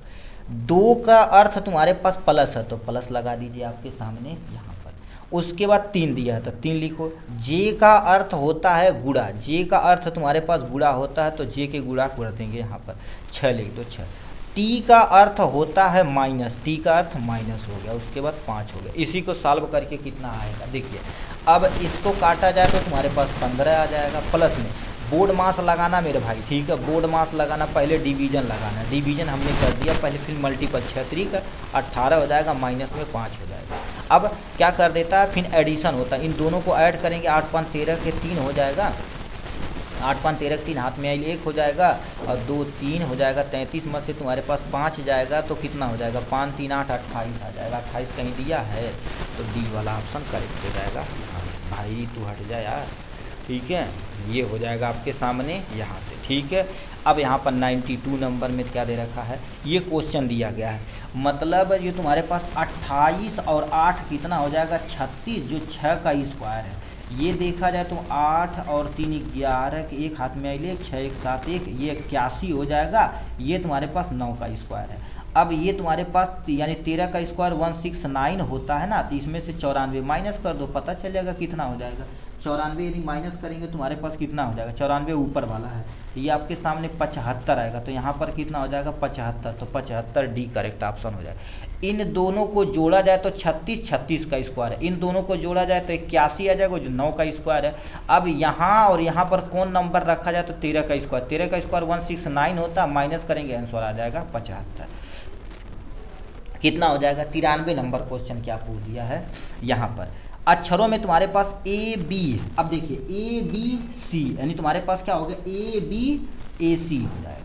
A: 2 का अर्थ तुम्हारे पास प्लस है तो प्लस लगा दीजिए आपके सामने यहाँ पर। उसके बाद 3 दिया है तो 3 लिखो। जे का अर्थ होता है गुणा, जे का अर्थ तुम्हारे पास गुणा होता है तो जे के गुणा कर देंगे यहाँ पर, 6 लिख दो, 6। टी का अर्थ होता है माइनस, टी का अर्थ माइनस हो गया, उसके बाद 5 हो गया। इसी को सॉल्व करके कितना आएगा देखिए, अब इसको काटा जाए तो तुम्हारे पास 15 आ जाएगा। प्लस में बोर्ड मास लगाना मेरे भाई, ठीक है, बोर्ड मास लगाना, पहले डिवीजन लगाना, डिवीजन हमने कर दिया पहले, फिर मल्टीपल 6 3 का 18 हो जाएगा, माइनस में 5 हो जाएगा। अब क्या कर देता है, फिर एडिशन होता है, इन दोनों को ऐड करेंगे, 8 5 13 के 3 हो जाएगा, 8 5 13 3 हाथ में आई 1 हो जाएगा और 2 3 हो जाएगा, 33 में से तुम्हारे पास 5 जाएगा तो कितना हो जाएगा, 5 3 8 28 आ जाएगा। 28 कहीं दिया है तो डी वाला ऑप्शन करेक्ट हो जाएगा। भाई तू हट जा यार, ठीक है, ये हो जाएगा आपके सामने यहाँ से, ठीक है। अब यहाँ पर 92 नंबर में क्या दे रखा है, ये क्वेश्चन दिया गया है, मतलब ये तुम्हारे पास 28 और 8 कितना हो जाएगा 36, जो 6 का स्क्वायर है। ये देखा जाए तो 8 और 3 11 के एक हाथ में आइए, 6 1 7 1, ये 81 हो जाएगा। ये तुम्हारे पास 9 का स्क्वायर है। अब ये तुम्हारे पास यानी 13 का स्क्वायर 169 होता है ना, तो इसमें से 94 माइनस कर दो, पता चल जाएगा कितना हो जाएगा। 94 यदि माइनस करेंगे तुम्हारे पास कितना हो जाएगा, 94 ऊपर वाला है, ये आपके सामने 75 आएगा, तो यहाँ पर कितना हो जाएगा 75, तो 75 डी करेक्ट ऑप्शन हो जाएगा। इन दोनों को जोड़ा जाए तो 36 36 का स्क्वायर है, इन दोनों को जोड़ा जाए तो 81 आ जाएगा, जो 9 का स्क्वायर है। अब यहाँ और यहाँ पर कौन नंबर रखा जाए तो 13 का स्क्वायर, 13 का स्क्वायर 169 होता, माइनस करेंगे आंसर आ जाएगा 75, कितना हो जाएगा 93 नंबर क्वेश्चन क्या पूछ दिया है यहाँ पर। अक्षरों में तुम्हारे पास ए बी है, अब देखिए ए बी सी यानी तुम्हारे पास क्या हो गया ए बी ए सी हो जाएगा।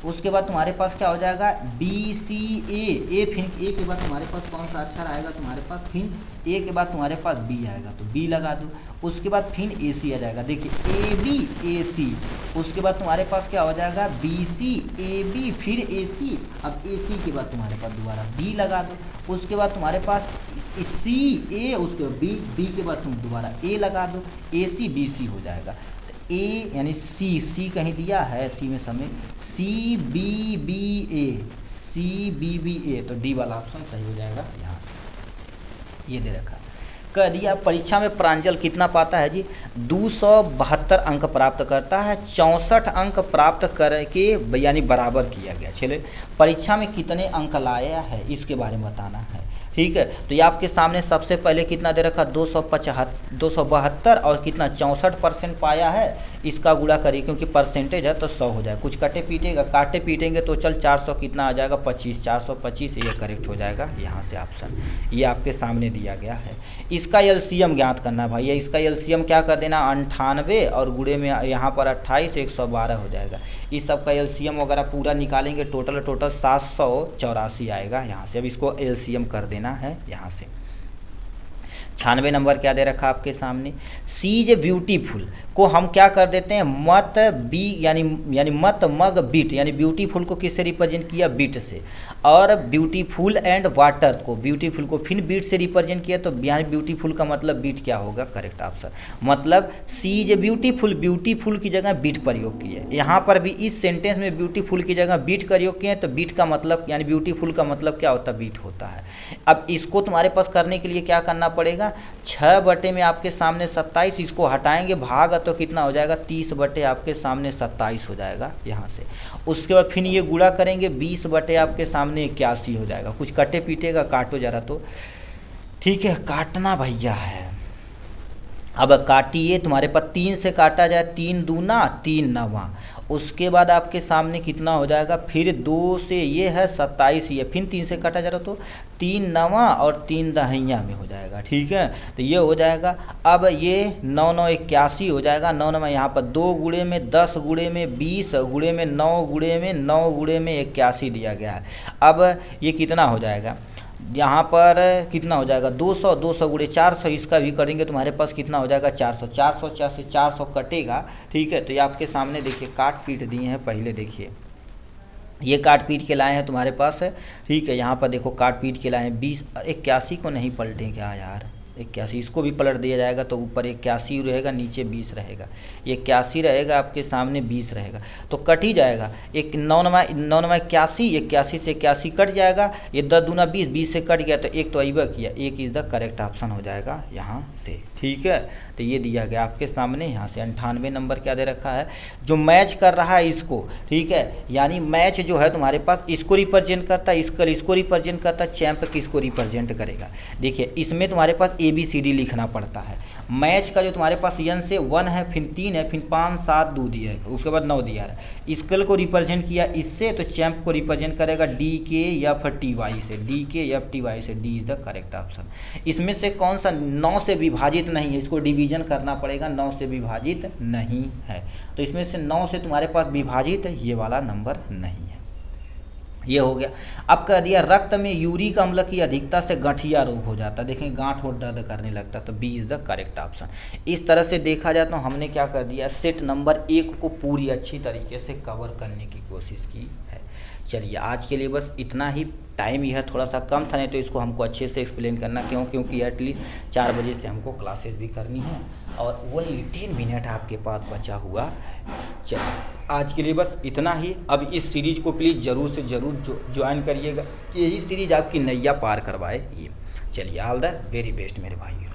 A: उसके बाद तुम्हारे पास क्या हो जाएगा बी सी ए, फिर ए के बाद तुम्हारे पास कौन सा अक्षर आएगा तुम्हारे पास, फिर ए के बाद तुम्हारे पास बी आएगा तो बी लगा दो। उसके बाद फिर ए सी आ जाएगा, देखिए ए बी ए सी। उसके बाद तुम्हारे पास क्या हो जाएगा बी सी ए बी फिर ए सी, अब ए सी के बाद तुम्हारे पास दोबारा बी लगा दो। उसके बाद तुम्हारे पास सी ए, उसके बाद बी के बाद तुम दोबारा ए लगा दो, ए सी बी सी हो जाएगा। ए यानी सी कहीं दिया है, सी में समय सी बी बी ए, सी बी बी ए, तो डी वाला ऑप्शन सही हो जाएगा यहाँ से। ये दे रखा कह दिया परीक्षा में प्रांजल कितना पाता है जी, 272 अंक प्राप्त करता है, 64 अंक प्राप्त करके यानी बराबर किया गया। चलिए परीक्षा में कितने अंक लाया है इसके बारे में बताना है, ठीक है। तो ये आपके सामने सबसे पहले कितना दे रखा 272 और कितना 64% पाया है, इसका गुणा करिए क्योंकि परसेंटेज है तो 100 हो जाएगा। कुछ कटे पीटेगा, काटे पीटेंगे तो चल 400 कितना आ जाएगा 25, 425 ये करेक्ट हो जाएगा यहाँ से ऑप्शन, ये आपके सामने दिया गया है। इसका एलसीएम ज्ञात करना भाई, इसका एलसीएम क्या कर देना 98 और गुणे में यहाँ पर 28 112 हो जाएगा। इस सब का एलसीएम वगैरह पूरा निकालेंगे, टोटल 784 आएगा यहाँ से। अब इसको एलसीएम कर देना है यहाँ से। 96 नंबर क्या दे रखा आपके सामने, सी इज ब्यूटीफुल को हम क्या कर देते हैं मत बी यानी मत मग बीट, यानी ब्यूटीफुल को किससे रिप्रेजेंट किया बीट से, और ब्यूटीफुल एंड वाटर को, ब्यूटीफुल को फिर बीट से रिप्रेजेंट किया, तो यहाँ ब्यूटीफुल का मतलब बीट क्या होगा करेक्ट ऑप्शन, मतलब सी इज ब्यूटीफुल, ब्यूटीफुल की जगह बीट प्रयोग किए। यहाँ पर भी इस सेंटेंस में ब्यूटीफुल की जगह बीट प्रयोग किए, तो बीट का मतलब यानी ब्यूटीफुल का मतलब क्या होता है बीट होता है। अब इसको तुम्हारे पास करने के लिए क्या करना पड़ेगा, 6 बटे में आपके सामने 27, इसको हटाएंगे भाग तो कितना हो जाएगा 30 बटे आपके सामने 27 हो जाएगा यहाँ से। उसके बाद फिर ये गुणा करेंगे 20 बटे आपके सामने 81 हो जाएगा। कुछ कटे पीटेगा, काटो जरा तो, ठीक है काटना भैया है। अब काटिए, तुम्हारे पास 3 से काटा जाए 3 दूना 3 नवा, उसके बाद आपके सामने कितना हो जाएगा, फिर 2 से ये है 27, ये फिर 3 से काटा जा रहा तो 3 नवा और 3 दहिया में हो जाएगा, ठीक है तो ये हो जाएगा। अब ये 9 9 81 हो जाएगा, 9 9 यहाँ पर 2 गुणे में 10 गुणे में 20 गुणे में 9 गुणे में 9 गुणे में 81 दिया गया है। अब ये कितना हो जाएगा, यहाँ पर कितना हो जाएगा 200, 200 गुणे 400, इसका भी करेंगे तुम्हारे पास कितना हो जाएगा 400, 400 से 400 कटेगा, ठीक है। तो ये आपके सामने देखिए काट पीट दिए हैं, पहले देखिए ये काट पीट के लाए हैं तुम्हारे पास है, ठीक है। यहाँ पर देखो काट पीट के लाए हैं 20, 81 को नहीं पलटें क्या यार, 81 इसको भी पलट दिया जाएगा तो ऊपर 81 रहेगा, नीचे 20 रहेगा, 81 रहेगा आपके सामने 20 रहेगा, तो कट ही जाएगा। एक 9 9 81, 81 से 81 कट जाएगा, ये 10 दूना 20, 20 से कट गया तो एक तो अइबा किया, एक इज़ द करेक्ट ऑप्शन हो जाएगा यहाँ से। ठीक है, तो ये दिया गया आपके सामने। यहाँ से 98 नंबर क्या दे रखा है, जो मैच कर रहा है इसको, ठीक है, यानी मैच जो है तुम्हारे पास इसको रिप्रेजेंट करता है, इसको रिप्रेजेंट करता है, चैंप किसको रिप्रेजेंट करेगा। देखिए इसमें तुम्हारे पास ABCD लिखना पड़ता है। मैच का जो तुम्हारे पास N से 1 है, फिर 3 है, फिर 5 7 2 दिया है, उसके बाद 9 दिया है। स्कल को रिप्रेजेंट किया इससे, तो चैंप को रिप्रेजेंट करेगा DK या फिर TY से, DK या TY से। D is the correct option. इसमें से कौन सा 9 से विभाजित नहीं है, इसको डिवीजन करना पड़ेगा, 9 से विभाजित नहीं है। तो इसमें से 9 से तुम्हारे पास विभाजित है, ये वाला नंबर नहीं है। ये हो गया। अब कह दिया रक्त में यूरिक अम्ल की अधिकता से गठिया रोग हो जाता है। देखें गांठ और दर्द करने लगता है, तो B is the correct option. इस तरह से देखा जाए तो हमने क्या कर दिया, सेट नंबर 1 को पूरी अच्छी तरीके से कवर करने की कोशिश की है। चलिए आज के लिए बस इतना ही। टाइम यह थोड़ा सा कम था, नहीं तो इसको हमको अच्छे से एक्सप्लेन करना, क्योंकि एटलीस्ट 4 बजे से हमको क्लासेस भी करनी है और ओनली 10 मिनट आपके पास बचा हुआ है। चलिए आज के लिए बस इतना ही। अब इस सीरीज़ को प्लीज़ ज़रूर से ज़रूर ज्वाइन करिएगा, यही सीरीज़ आपकी नैया पार करवाए ये। चलिए ऑल द वेरी बेस्ट मेरे भाइयों।